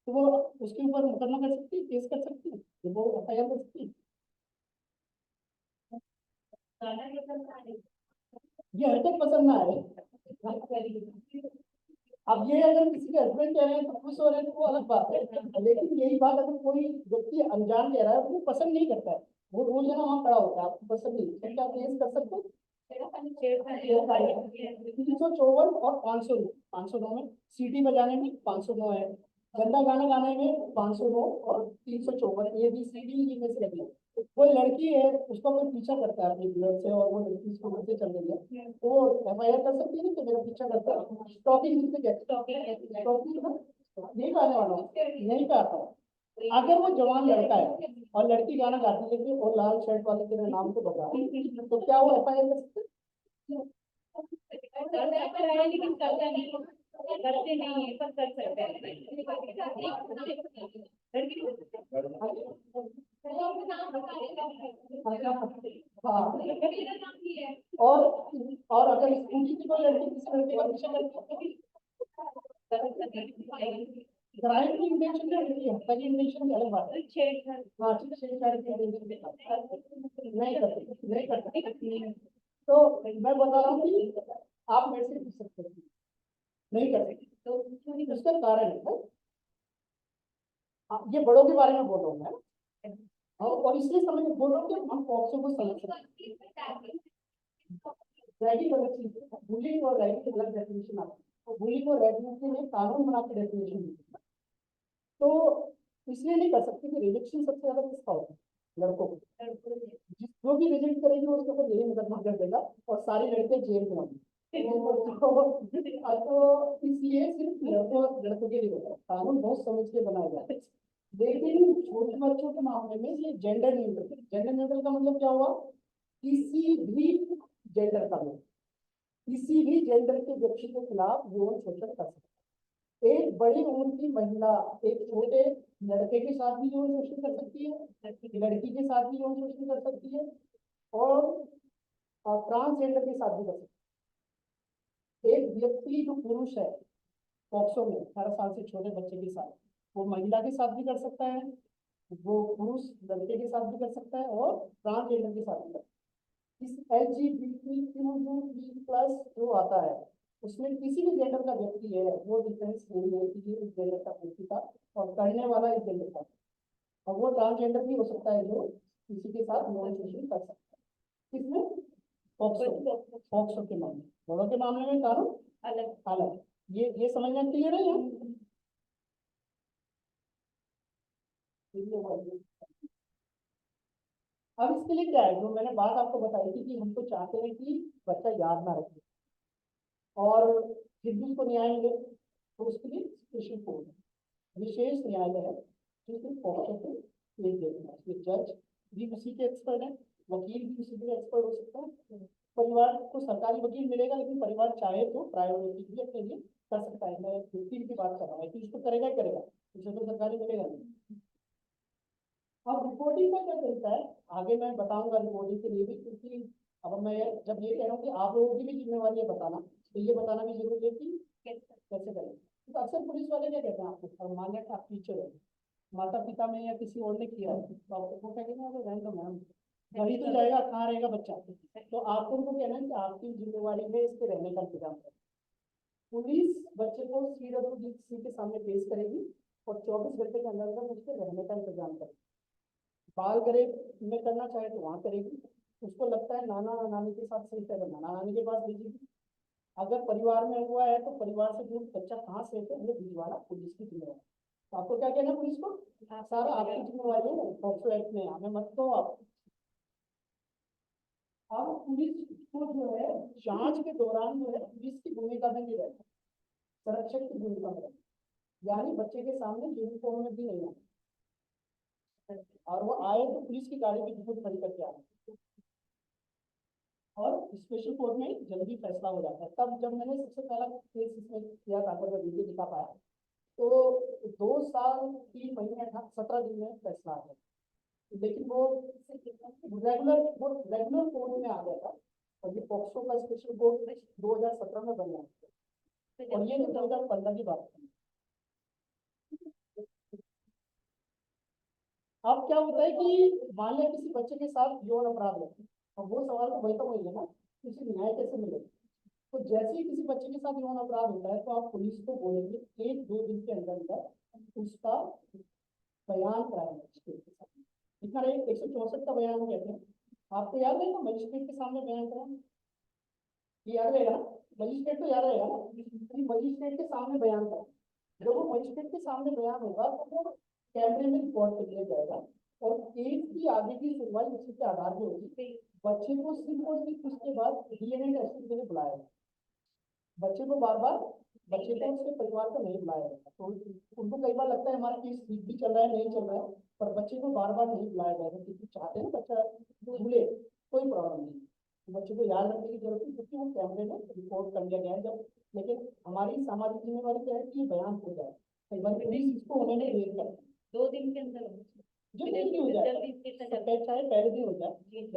तो वो उसके ऊपर मुकदमा कर सकती है, केस कर सकती है, वो एफआईआर कर सकती है। ये हरकत पसंद ना आए। अब ये अगर किसी के हस्बैंड कह रहे हैं तो खुश हो रहे हैं तो वो अलग बात है। लेकिन यही बात अगर कोई व्यक्ति अनजान कह रहा है, वो पसंद नहीं करता है, वो रोज है ना वहाँ खड़ा होता है, आपको पसंद नहीं, फिर क्या केस कर सकते हैं। 354 और 509। 509 में सीटी बजाने में 509 है, गंदा गाना गाने में 509 और 354 ABCD में से लगी। कोई लड़की है, उसका कोई पीछा करता है अपनी बुलेट से और वो लड़की स्कूटर से चल रही है, तो वो एफआईआर कर सकती है ना कि मेरा पीछा करता है। स्टॉकिंग जिससे कहते हैं, स्टॉकिंग ना नहीं कहने वाला हूँ, नहीं कहता हूँ। अगर वो जवान लड़का है और लड़की गाना गाती है कि वो लाल शर्ट वाले तेरे नाम को बता, तो क्या वो एफआईआर कर सकते हैं। लेकिन करता नहीं, करते नहीं है पर कर सकते हाँ। और अगर स्कूटी की कोई लड़की किसी लड़के का पीछा करती है, क्राइम की इंटेंशन नहीं है, हत्या की इंटेंशन की अलग बात है। हाँ छेड़छाड़ की इंटेंशन नहीं करते, नहीं करते। तो मैं बता रहा हूँ कि आप मेरे से पूछ सकते हैं, नहीं कर सकते। तो उसका कारण है, ये बड़ों के बारे में बोल रहा हूँ मैं। और इसलिए समझ बोल रहा हूँ कि हम पॉक्सो को समझ सकते हैं। रैगिंग अलग चीज है, बुलिंग और रैगिंग अलग डेफिनेशन आता है। बुलिंग और रैगिंग के लिए कानून बना के डेफिनेशन देते हैं। तो इसलिए नहीं कर सकते कि रिजेक्शन सबसे ज्यादा किसका होता है, लड़कों को। जो भी रिजेक्ट करेगी उसके ऊपर यही मुकदमा कर देगा और सारे लड़के जेल में होंगे। तो इसलिए सिर्फ लड़कों के लिए होता है कानून, बहुत समझ के बनाया जाता है। लेकिन छोटे बच्चों के मामले में ये जेंडर न्यूट्रल। जेंडर न्यूट्रल का मतलब क्या हुआ, किसी भी जेंडर का लोग किसी भी जेंडर के व्यक्ति के खिलाफ यौन शोषण कर सकते एक बड़ी उम्र की महिला एक छोटे लड़के के साथ भी यौन शोषण कर सकती है, लड़की के साथ भी यौन शोषण कर सकती है, और ट्रांसजेंडर के साथ भी कर सकती है। एक व्यक्ति जो पुरुष है पॉक्सो में 18 साल से छोटे बच्चे के साथ, वो महिला के साथ भी कर सकता है, वो पुरुष लड़के के साथ भी कर सकता है, और ट्रांसजेंडर के साथ भी कर सकता है। इस LGBTQ+ जो आता है उसमें किसी भी जेंडर का व्यक्ति है, वो डिफरेंस नहीं है कि ये इस जेंडर का व्यक्ति था और करने वाला इस जेंडर का, और वो ट्रांसजेंडर भी हो सकता है जो किसी के साथ यौन शोषण कर सकता है। इसमें पॉक्सो के मामले, दोनों के मामले में कानून अलग अलग। ये समझना क्लियर है यहाँ? अब इसके लिए क्या है, जो मैंने बात आपको बताई थी कि हम तो चाहते हैं कि बच्चा याद ना रखे और फिर भी उसको न्याय मिले, तो उसके लिए स्पेशल कोर्ट है, विशेष न्यायालय है जो सिर्फ पॉक्सो को केस देखना है। इसमें जज भी उसी के एक्सपर्ट है, वकील भी उसी के एक्सपर्ट हो सकता है, परिवार को सरकारी वकील मिलेगा, लेकिन परिवार चाहे तो प्राइवेट वकील भी अपने लिए कर सकता है। मैं वकील की बात कर रहा हूँ कि उसको करेगा ही करेगा, उसे तो सरकारी मिलेगा नहीं। अब रिपोर्टिंग का क्या तरीका है, आगे मैं बताऊंगा रिपोर्टिंग के लिए भी, क्योंकि अब मैं जब ये कह रहा हूँ कि आप लोगों की भी जिम्मेवारी है बताना, तो ये बताना भी जरूरी है कि कैसे करें। तो अक्सर पुलिस वाले क्या कहते हैं आपको, और मान लिया आप टीचर है, माता पिता में या किसी और ने किया है, तो आपको क्या कहना है, रहने दो मैडम, वही तो जाएगा, कहाँ रहेगा बच्चा। तो आपको उनको कहना है कि आपकी जिम्मेवारी है इसके रहने का इंतजाम करें। पुलिस बच्चे को CWDC के सामने पेश करेगी और 24 घंटे के अंदर अंदर उसके रहने का इंतजाम करेगी। बाल गृह में करना चाहे तो वहां करेगी, उसको लगता है नाना नानी के साथ सही है, नाना नानी के पास भेजेगी। अगर परिवार में हुआ है तो परिवार से दूर बच्चा कहाँ से है हमें भिजवाना पुलिस की जिम्मेवारी। तो आपको क्या कहना है पुलिस को, सारा आपकी जिम्मेवारी है, पॉक्सो एक्ट में हमें मत दो आप। अब पुलिस को जो है जांच के दौरान जो है पुलिस की भूमिका में भी रहता है, संरक्षक की भूमिका में रहता है, यानी बच्चे के सामने यूनिफॉर्म में भी नहीं आए, और वो आए तो पुलिस की गाड़ी की खुद खड़ी करके आए, और स्पेशल कोर्ट में जल्दी फैसला हो जाता है। तब जब मैंने सबसे पहला केस इसमें किया था, अगर वीडियो दिखा पाया, तो 2 साल 3 महीने 17 दिन में फैसला आ गया, लेकिन वो रेगुलर कोर्ट में आ गया था, और ये पॉक्सो का स्पेशल कोर्ट 2017 में बन गया, और ये 2015 की बात है। अब क्या होता है कि मान लिया किसी बच्चे के साथ यौन अपराध है, और वो सवाल तो वही है ना, किसी न्याय कैसे मिलेगा। तो जैसे ही किसी बच्चे के साथ यौन अपराध होता है तो आप पुलिस को बोलेंगे 1-2 दिन के अंदर अंदर उसका बयान कराएंगे मजिस्ट्रेट के सामने। इतना रहे 164 का बयान कहते हैं, आपको याद रहेगा मजिस्ट्रेट के सामने बयान कराएंगे, ये याद रहेगा ना, मजिस्ट्रेट तो याद रहेगा ना, मजिस्ट्रेट के सामने बयान करें। जब वो मजिस्ट्रेट के सामने बयान होगा तो वो कैमरे में रिकॉर्ड कर लिया जाएगा, और केस की आगे की सुनवाई उसी के आधार पर होगी। बच्चे को सिर्फ और सिर्फ उसके बाद DNA टेस्टिंग के लिए बुलाया जाएगा, बच्चे को बार बार बच्चे को उसके परिवार को नहीं बुलाया जाएगा। तो उनको कई बार लगता है हमारा केस ठीक भी चल रहा है, नहीं चल रहा है, पर बच्चे को बार बार नहीं बुलाया जाएगा, क्योंकि चाहते हैं बच्चा भूले, कोई प्रॉब्लम नहीं, बच्चे को याद रखने की जरूरत है, क्योंकि वो कैमरे में रिकॉर्ड कर लिया गया है जब। लेकिन हमारी सामाजिक जिम्मेवारी क्या है कि ये बयान हो जाए, कई बार पुलिस इसको होने में देर करती है, 2 दिन के अंदर जो जल्दी हो जाए, चाहे पहले दिन हो जाए, लेकिन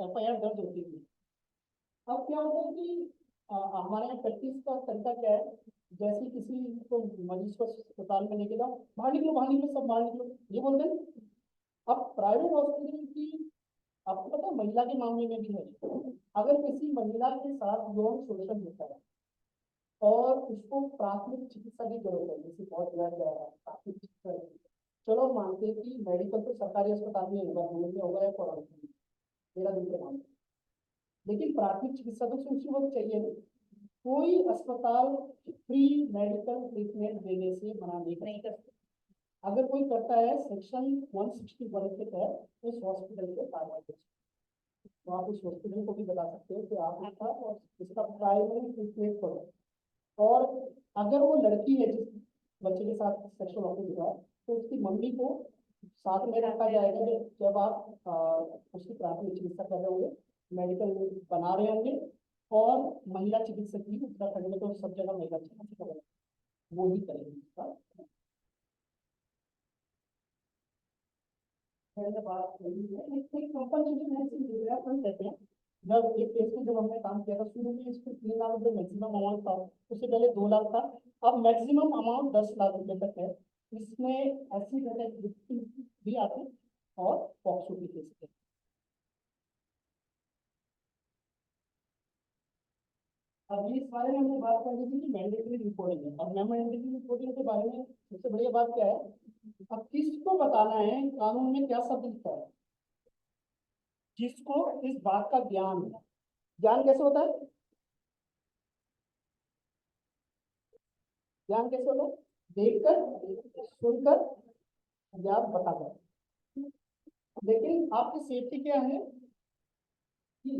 FIR दर्ज होती है। अब क्या होता है कि हमारे यहाँ प्रैक्टिस का तरीका क्या है, जैसे किसी को मरीज को अस्पताल में लेके जाओ, बाहर निकलो सब बाहर निकलो, ये बोलते हैं। अब प्राइवेट हॉस्पिटल की आपको पता है महिला के मामले में भी है, अगर किसी महिला के साथ यौन शोषण होता है और उसको प्राथमिक चिकित्सा की जरूरत है, जैसे बहुत दिया जाएगा प्राथमिक चिकित्सा, चलो मानते हैं कि मेडिकल तो सरकारी अस्पताल में होगा या फॉरेन मेरा दिन के मामले, लेकिन प्राथमिक चिकित्सा तो उसी वक्त चाहिए नहीं। कोई अस्पताल फ्री मेडिकल ट्रीटमेंट देने से मना नहीं कर सकता। अगर कोई करता है सेक्शन 161 के तहत उस हॉस्पिटल के कार्रवाई, तो आप उस हॉस्पिटल को भी बता सकते हो कि आप इसका प्राइमरी ट्रीटमेंट करो। और अगर वो लड़की है जिस बच्चे के साथ सेक्सुअल ऑफेंस हुआ है, तो उसकी मम्मी को साथ में रखा जाएगा जब आप उसकी प्राथमिक चिकित्सा कर रहे होंगे, मेडिकल बना रहे होंगे। और महिला चिकित्सक भी उत्तराखंड में तो सब जगह महिला चिकित्सक वो ही करेंगे इसका। पहले बात वही है, एक कंपनसेशन ऐसी दे रहा अपन कहते हैं, जब एक केस में जब हमने काम किया था शुरू में इसको 3 लाख रुपए मैक्सिमम अमाउंट था, उससे पहले 2 लाख था, अब मैक्सिमम अमाउंट 10 लाख रुपए तक है। इसमें ऐसी भी आते हैं और पॉक्सो की केस है। अब इस बारे में हमने बात करनी थी कि मैंडेटरी रिपोर्टिंग है। अब मैंडेटरी रिपोर्टिंग के बारे में सबसे बढ़िया बात क्या है, अब किसको बताना है कानून में क्या शब्द लिखा है, जिसको इस बात का ज्ञान है। ज्ञान कैसे होता है, ज्ञान कैसे होता है, देखकर सुनकर या बताकर। लेकिन आपकी सेफ्टी क्या है कि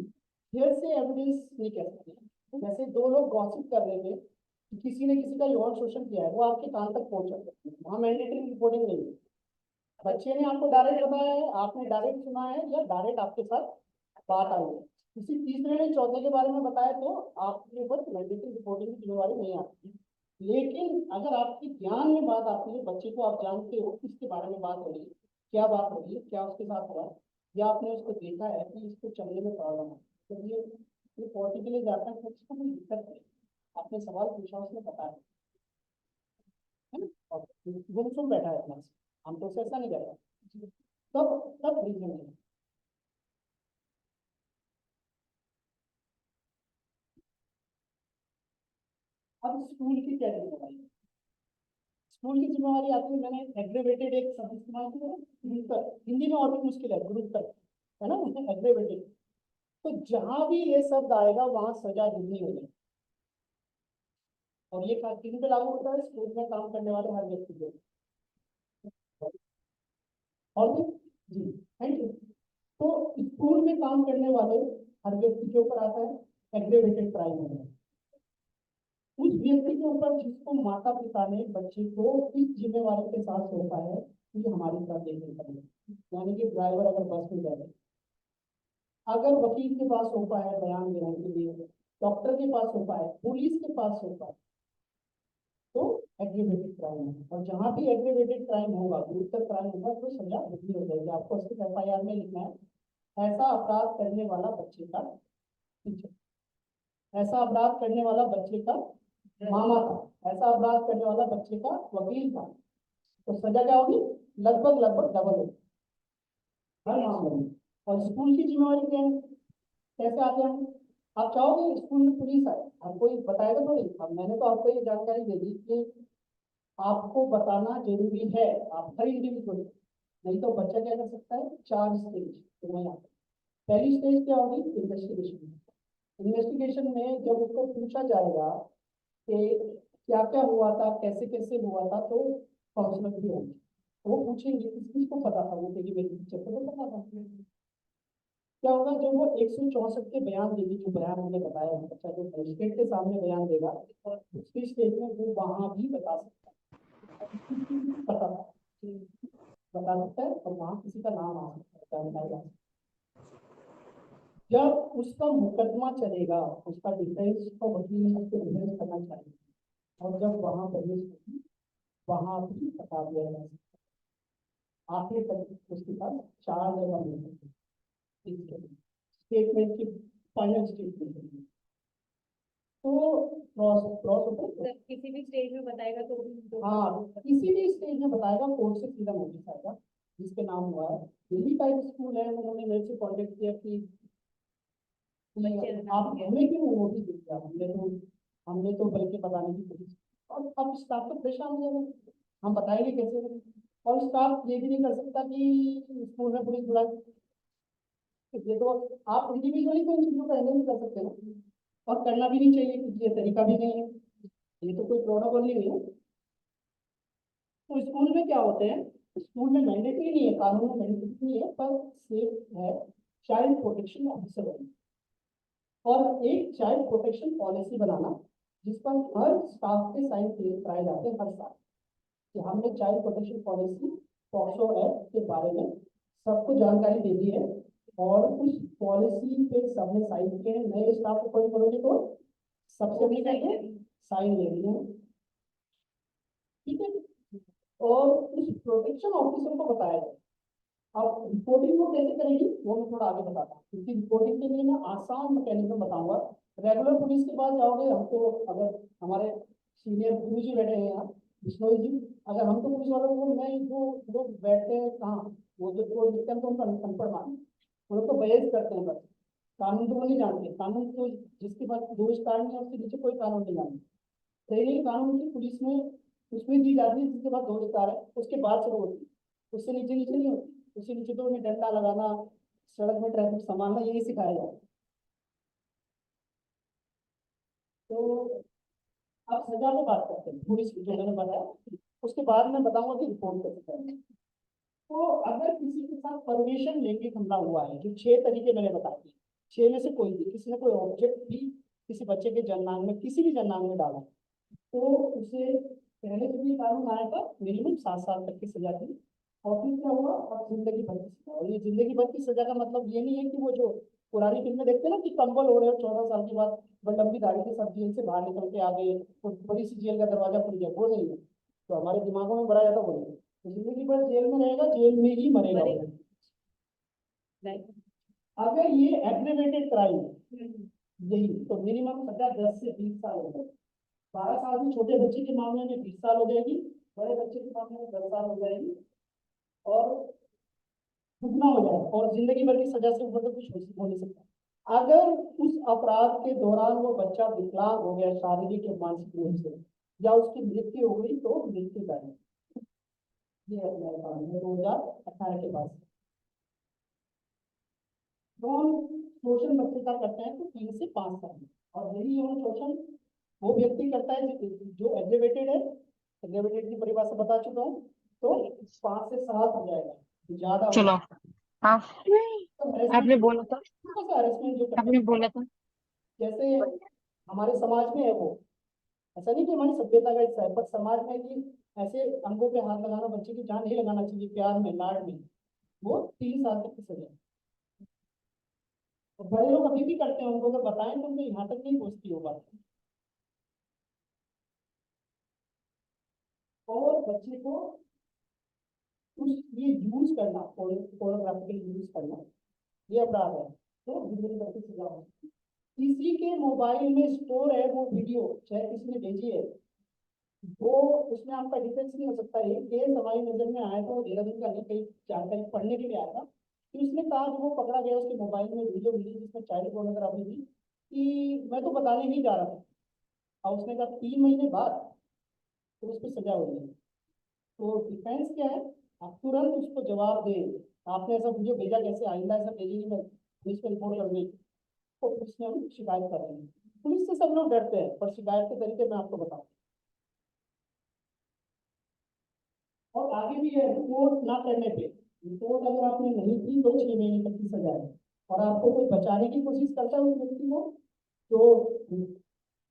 देर से एविडेंस नहीं कह सकते। जैसे 2 लोग गॉसिप कर रहे थे कि किसी ने किसी का यौन शोषण किया है, वो आपके कान तक पहुंच सकते हैं, वहां मैंडेटरी रिपोर्टिंग नहीं है। बच्चे ने आपको डायरेक्ट बताया है, आपने डायरेक्ट सुना है या डायरेक्ट आपके साथ बात आई है, किसी तीसरे ने चौथे के बारे में बताया तो आपके ऊपर मैंडेटरी रिपोर्टिंग की जिम्मेवारी नहीं आती। लेकिन अगर आपकी ज्ञान में बात आती है, बच्चे को आप जानते हो किसके बारे में बात हो रही है, क्या बात हो रही है, क्या उसके साथ हुआ है, या आपने उसको देखा है कि इसको चलने में प्रॉब्लम है, तो ये 40 के लिए जाता है तो उसको कोई दिक्कत नहीं, आपने सवाल पूछा उसने बताया है ना, और गुमसुम बैठा है अपना, हम तो उसे ऐसा नहीं कर रहे, तब तब रीजन है। अब स्कूल की क्या जिम्मेवारी, स्कूल की जिम्मेवारी आती है, मैंने एग्रीवेटेड एक शब्द इस्तेमाल किया है, गुरुतर, हिंदी में और भी मुश्किल है गुरुतर, है ना, उसमें एग्रीवेटेड। तो जहां भी ये शब्द आएगा वहां सजा दुगनी हो जाएगी, और ये किन पे लागू होता है, स्कूल में काम करने वाले हर व्यक्ति को। और भी जी, थैंक यू। तो स्कूल में काम करने वाले हर व्यक्ति के ऊपर आता है एग्रीवेटेड क्राइम है, उस व्यक्ति के ऊपर जिसको माता पिता ने बच्चे को इस जिम्मेवारी के साथ सौंपा है कि हमारी तरफ देखने करें। यानी कि ड्राइवर अगर बस में जाए, अगर वकील के पास सौंपा है बयान देने के लिए, डॉक्टर के पास सौंपा है, पुलिस के पास सौंपा है, तो एग्रीवेटेड क्राइम है। और जहां भी एग्रीवेटेड क्राइम होगा, गुरुतर क्राइम होगा, तो सजा दुगनी हो जाएगी। आपको सिर्फ FIR में लिखना है, ऐसा अपराध करने वाला बच्चे का टीचर, ऐसा अपराध करने वाला बच्चे का मामा था, ऐसा अपराध करने वाला बच्चे का वकील था, तो सजा क्या होगी, लगभग लगभग डबल होगी हर मामले में। और स्कूल की जिम्मेवारी क्या है, कैसे आते हैं, आप चाहोगे स्कूल में पुलिस आए, अब कोई बताएगा तो नहीं। अब मैंने तो आपको ये जानकारी दे दी कि आपको बताना जरूरी है, आप हर इंडिविजुअल, नहीं तो बच्चा क्या कर सकता है, 4 स्टेज तुम्हें आते। पहली स्टेज क्या होगी, इन्वेस्टिगेशन। इन्वेस्टिगेशन में जब उसको पूछा जाएगा कि क्या क्या हुआ था, कैसे कैसे हुआ था, तो काउंसलर भी होंगे, वो पूछेंगे किस किस को पता था, वो कहेगी मेरे टीचर को तो पता था। क्या होगा, जब वो 164 के बयान देगी, जो बयान हमने बताया है, बच्चा जो मजिस्ट्रेट के सामने बयान देगा, और उसकी स्टेज में वो वहां भी बता सकता है, पता बता सकता है, और वहां किसी का नाम आ सकता है। जब उसका मुकदमा चलेगा, उसका डिफेंस को वकील उसको डिफेंस करना चाहिए, और जब वहां बहस होगी वहां भी बता दिया जा सकता है। आखिर तक उसके पास 4 जगह मिल सकती है स्टेटमेंट की, फाइनल स्टेटमेंट। तो क्रॉस होता है, किसी भी स्टेज में बताएगा तो हाँ किसी भी स्टेज में बताएगा, कोर्ट से सीधा नोटिस आएगा जिसके नाम हुआ है। दिल्ली का एक स्कूल है, उन्होंने मेरे से कॉन्टेक्ट किया कि आप हमें क्यों नोटिस दिया, हमने तो बल्कि बताने की कोशिश, और अब स्टाफ तो परेशान हो जाएगा, हम बताएंगे कैसे। और स्टाफ ये भी नहीं कर सकता कि स्कूल में पुलिस बुलाए, ये तो आप इंडिविजुअली तो इन चीजों का हैंडल नहीं कर सकते ना, और करना भी नहीं चाहिए क्योंकि ये तरीका भी नहीं है, ये तो कोई प्रोटोकॉल नहीं है। तो स्कूल में क्या होते हैं, स्कूल में मैंडेटरी नहीं है, कानून में मैंडेटरी नहीं है, पर सेफ है चाइल्ड प्रोटेक्शन ऑफिसर बनना, और एक चाइल्ड प्रोटेक्शन पॉलिसी बनाना, जिस पर हर स्टाफ के साइन कराए जाते हैं हर साल, कि हमने child protection policy POCSO act के बारे में सबको जानकारी दे दी है, और उस पॉलिसी पे सबने साइन किए हैं। नए स्टाफ को कोई करोगे तो सबसे अपनी करके साइन ले लिए हैं। ठीक है, और उस प्रोटेक्शन ऑफिसर को बताया जाए। अब रिपोर्टिंग को कैसे करेंगी वो मैं थोड़ा आगे बताता हूँ, क्योंकि रिपोर्टिंग के लिए मैं आसान मैकेनिज्म बताऊंगा। रेगुलर पुलिस के पास जाओगे, हमको अगर हमारे सीनियर गुरु जी बैठे हैं यहाँ बिश्नोई जी, अगर हमको पुलिस वालों को मैं जो लोग बैठते हैं कहाँ, वो जो वो लिखते हैं तो उनका अनपढ़ मान वो लोग तो बहस करते हैं बस, कानून तो वो नहीं जानते। कानून तो जिसके पास 2 स्टार नहीं है उसके नीचे कोई कानून नहीं जानते। ट्रेनिंग कानून की पुलिस में उसमें दी जाती है जिसके पास 2 स्टार है उसके बाद शुरू होती है, उससे नीचे नीचे नहीं होती। उससे नीचे तो उन्हें डंडा लगाना, सड़क में ट्रैफिक संभालना यही सिखाया जाता है। तो अब सजा में बात करते हैं, पुलिस जो मैंने बताया उसके बाद मैं बताऊंगा कि रिपोर्ट कैसे करें। तो अगर किसी के साथ परमिशन लेके हमला हुआ है, जो 6 तरीके मैंने बताए थे, 6 में से कोई भी किसी ने कोई ऑब्जेक्ट भी किसी बच्चे के जननांग में किसी भी जननांग में डाला, तो उसे पहले जब ये कानून आया था मिनिमम 7 साल तक की सजा थी, और फिर क्या हुआ अब जिंदगी भर की सजा। और ये जिंदगी भर की सजा का मतलब ये नहीं है कि वो जो पुरानी फिल्में देखते हैं ना कि कंबल हो रहे हो 14 साल के बाद बड़ लंबी दाढ़ी के साथ जेल से बाहर निकल के आ गए तो बड़ी सी जेल का दरवाजा खुल गया, वो नहीं है। तो हमारे दिमागों में बड़ा ज्यादा वो नहीं है। तो जिंदगी भर जेल में रहेगा, जेल में ही मरेगा वो। अगर ये एग्रीवेटेड क्राइम है यही, तो मिनिमम सजा 10 से 20 साल हो जाएगी। 12 साल से छोटे बच्चे के मामले में 20 साल हो जाएगी, बड़े बच्चे के मामले में 10 साल हो जाएगी, और दुगना हो जाएगा, और जिंदगी भर की सजा से ऊपर तो कुछ हो नहीं सकता। अगर उस अपराध के दौरान वो बच्चा विकलांग हो गया शारीरिक या मानसिक रूप से, या उसकी मृत्यु हो गई, तो मृत्यु दंड। ये है हमारे कानून में 2018 के पास। यौन शोषण बच्चे का करते हैं तो 3 से 5 साल में, और यही यौन शोषण वो व्यक्ति करता है जो एग्रीवेटेड है। एग्रीवेटेड की परिभाषा बता चुका हूँ, तो 5 से 7 हो जाएगा, ज्यादा हो चलो। जाएगा। हाँ, तो आपने बोला था। हरेसमेंट जो करते आपने हैं, बोला था। जैसे हमारे समाज में है वो, ऐसा नहीं कि हमारी सभ्यता का हिस्सा है, पर समाज में कि ऐसे अंगों पे हाथ लगाना, बच्चे की जान नहीं लगाना चाहिए प्यार में लाड में, वो 3 साल तक की सजा है। तो बड़े लोग अभी भी करते हैं, उनको अगर बताएं तो उनको यहाँ तक नहीं पहुंचती वो बात। और बच्चे को उस ये यूज करना, पोर्नोग्राफिकल यूज करना, ये अपराध है, तो जिंदगी भर की सजा होगी। किसी के मोबाइल में स्टोर है वो वीडियो, चाहे किसी ने भेजी है, वो उसमें आपका डिफेंस नहीं हो सकता। एक केस हमारी नजर में आया था, वो देहरादून का नहीं, कहीं जानकारी पढ़ने के लिए आया था कि उसने कहा जब वो पकड़ा गया उसके मोबाइल में वीडियो मिली जिसमें चाइल्ड पोर्नोग्राफी थी, कि मैं तो बताने ही जा रहा था। और उसने कहा 3 महीने बाद तो उसको सजा हुई है। तो डिफेंस क्या है, आप तुरंत उसको जवाब दें, आपने ऐसा वीडियो भेजा, कैसे आइंदा ऐसा भेजेंगे, मैं पुलिस को रिपोर्ट कर दूंगी। तो पुलिस में हम शिकायत कर रहे हैं। पुलिस से सब लोग डरते हैं, पर शिकायत के तरीके मैं आपको बताऊँ। और आगे भी है, रिपोर्ट ना करने पे, रिपोर्ट अगर आपने नहीं की तो 6 महीने तक की सजा है। और आपको कोई बचाने की कोशिश करता है उस व्यक्ति को, तो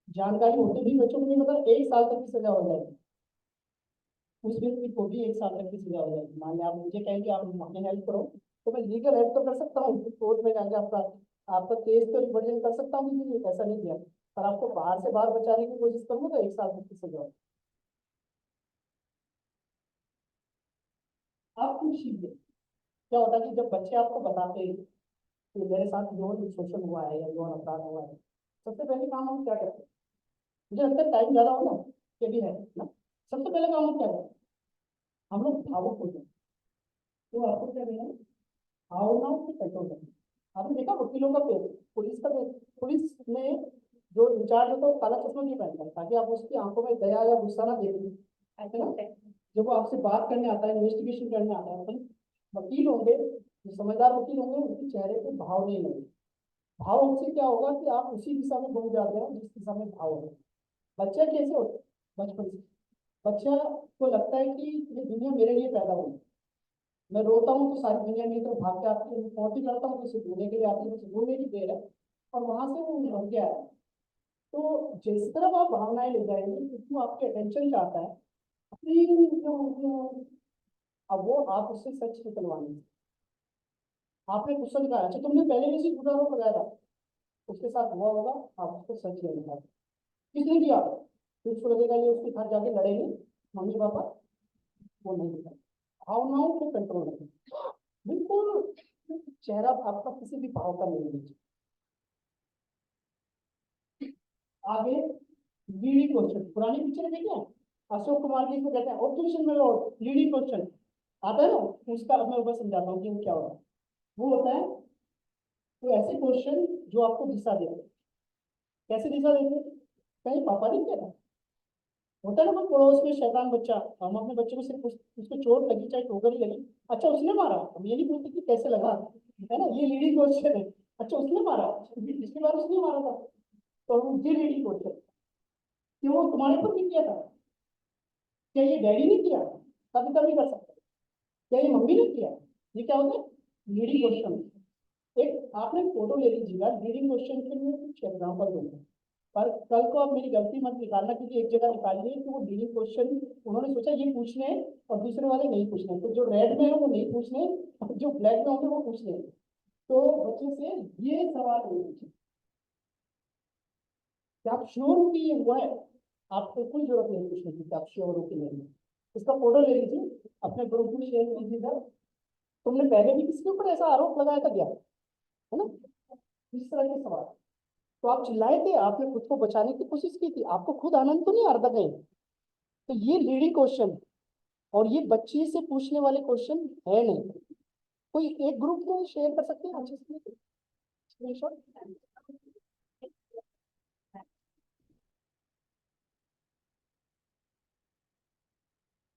जानकारी होते भी बच्चों को नहीं पता, 1 साल तक की सजा हो जाएगी। उस व्यक्ति को भी 1 साल तक की सजा हो जाएगी। मान लिया आप मुझे कहें कि आप हमें हेल्प करो, तो मैं लीगल हेल्प तो कर सकता हूँ, कोर्ट में जाके आपका आपका केस तो रिप्रेजेंट कर सकता हूँ कि ऐसा नहीं किया, पर आपको बाहर से बाहर बचाने की कोशिश करूँगा तो 1 साल तक की सजा हो। आप कुछ चीजें क्या होता है कि जब बच्चे आपको बताते हैं कि मेरे साथ यौन शोषण हुआ है या यौन अपराध हुआ है, सबसे पहले काम हम क्या करते हैं? मुझे लगता है टाइम ज्यादा होगा ये भी है ना। सबसे पहले काम हम क्या करते हैं? हम लोग भावुक होते हैं। तो आपको क्या देना है? भावनाओं को कंट्रोल करना। आपने देखा वकीलों का पेपर, पुलिस का पेपर, पुलिस में जो इंचार्ज होता है वो काला चश्मा क्यों पहनता है? ताकि आप उसकी आंखों में दया या गुस्सा ना देखें, है ना। जब वो आपसे बात करने आता है, इन्वेस्टिगेशन करने आता है, तो वकील होंगे, जो समझदार वकील होंगे, उनके चेहरे पे भाव नहीं लगेगा। भाव से क्या होगा कि आप उसी दिशा में घूम जाते हो जिस दिशा में भाव है। बच्चा कैसे होता है? बचपन से बच्चा को लगता है कि ये दुनिया मेरे लिए पैदा हुई। मैं रोता हूँ तो सारी दुनिया मेरी तरफ भाग के आती है, मैं पौटी करता हूँ तो उसे धोने के लिए आती है, उसे धोने की देर है, और वहां से वो उभर के आया। तो जिस तरफ आप भावनाएं ले जाएंगे, जिसको आपके अटेंशन चाहता है, अपनी अब वो आप उससे सच निकलवाएंगे। आपने गुस्सा दिखाया, अच्छा तुमने पहले किसी झूठा आरोप लगाया था, उसके साथ हुआ होगा, आप उसको सच नहीं दिखाया। किसने दिया? फिर उसको लगेगा ये उसके साथ जाके लड़ेंगे, मम्मी पापा वो नहीं दिखा, भावनाओं को कंट्रोल रखें, बिल्कुल चेहरा आपका किसी भी भाव का नहीं दीजिए। आगे लीडिंग क्वेश्चन, पुरानी पिक्चर देखिए अशोक कुमार की, इसको कहते हैं ऑब्जेक्शन में लॉर्ड लीडिंग क्वेश्चन आता है ना, उसका अब मैं ऊपर समझाता हूँ कि वो क्या हो रहा है। वो होता है तो ऐसे क्वेश्चन जो आपको दिशा देते हैं। कैसे दिशा देते हैं? कहीं पापा नहीं कहता होता है ना, कोई पड़ोस में शैतान बच्चा, हम अपने बच्चे को सिर्फ उसको चोट लगी चाहे ठोकर ही लगी, अच्छा उसने मारा, हम ये नहीं पूछते कि कैसे लगा, है ना, ये लीडिंग क्वेश्चन है। अच्छा उसने मारा, पिछली बार उसने मारा था, तो ये लीडिंग क्वेश्चन, क्यों तुम्हारे ऊपर नहीं किया था, क्या ये डैडी ने किया, कभी कभी कर सकते हैं, क्या ये मम्मी ने किया, ये क्या होता है लीडिंग क्वेश्चन। एक आपने फोटो ले लीजिएगा, लीडिंग क्वेश्चन के लिए कुछ एग्जाम्पल दूंगा, पर कल को आप मेरी गलती मत निकालना, क्योंकि एक जगह निकालिए कि वो लीडिंग क्वेश्चन उन्होंने सोचा ये पूछने हैं और दूसरे वाले नहीं पूछने, तो जो रेड में है वो नहीं पूछने, और जो ब्लैक में होंगे वो पूछने हैं। तो बच्चे से ये सवाल नहीं पूछे कि आप श्योर हो कि ये हुआ है, आपको कोई जरूरत नहीं पूछने की कि आप श्योर हो कि नहीं। इसका फोटो ले लीजिए, अपने ग्रुप में शेयर कीजिएगा, तुमने पहले भी किसी के ऊपर ऐसा आरोप लगाया था क्या, है ना, इस तरह के सवाल। तो आप चिल्लाए थे, आपने खुद को बचाने की कोशिश की थी, आपको खुद आनंद तो नहीं आ रहा था कहीं, तो ये लीडिंग क्वेश्चन और ये बच्चे से पूछने वाले क्वेश्चन है नहीं। कोई एक ग्रुप में शेयर कर सकते हैं अच्छे से स्क्रीनशॉट।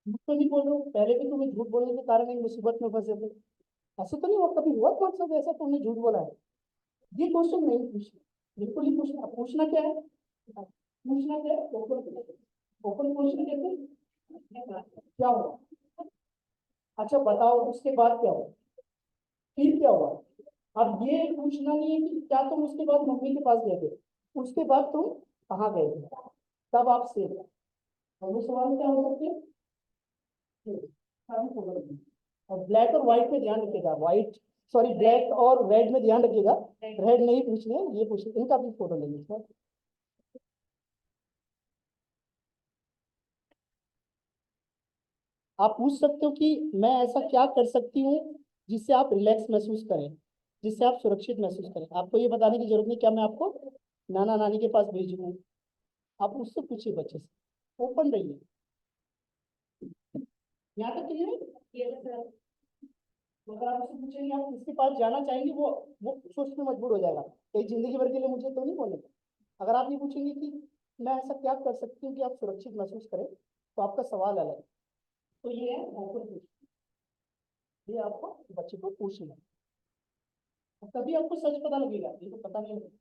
झूठ तो नहीं बोल रहे हो, पहले भी तुम्हें झूठ बोलने के कारण एक मुसीबत में फंसे थे, ऐसा तो नहीं हुआ कभी, हुआ तुम्हारे साथ ऐसा तुमने झूठ बोला है? ये क्वेश्चन नहीं पूछना, बिल्कुल ही पूछना। पूछना क्या है, पूछना क्या है, ओपन, ओपन क्वेश्चन कहते हैं क्या हुआ, अच्छा बताओ उसके बाद क्या हुआ, फिर क्या हुआ। अब ये पूछना नहीं है कि क्या तुम उसके बाद मम्मी के पास गए थे, उसके बाद तुम कहाँ गए थे, तब आप सेफ हो। और वो सवाल क्या हो सकते हैं, और ब्लैक और व्हाइट में ध्यान रखिएगा, व्हाइट सॉरी ब्लैक और रेड में ध्यान रखिएगा, रेड नहीं पूछने, ये पूछने, इनका भी फोटो लेंगे इसमें। आप पूछ सकते हो कि मैं ऐसा क्या कर सकती हूँ जिससे आप रिलैक्स महसूस करें, जिससे आप सुरक्षित महसूस करें। आपको ये बताने की जरूरत नहीं क्या मैं आपको नाना नानी के पास भेज दूँ, आप उससे पूछिए बच्चे से, ओपन रहिए। यहाँ तक क्लियर है? तो अगर आप उससे पूछेंगे आप किसके पास जाना चाहेंगे, वो सोचने मजबूर हो जाएगा कि जिंदगी भर के लिए मुझे तो नहीं बोलेगा। अगर आप ये पूछेंगे कि मैं ऐसा क्या कर सकती हूँ कि आप सुरक्षित महसूस करें, तो आपका सवाल अलग है। तो ये है ओपन क्वेश्चन, ये आपको बच्चे को पूछना है, और तभी आपको सच पता लगेगा, ये तो पता नहीं लगेगा।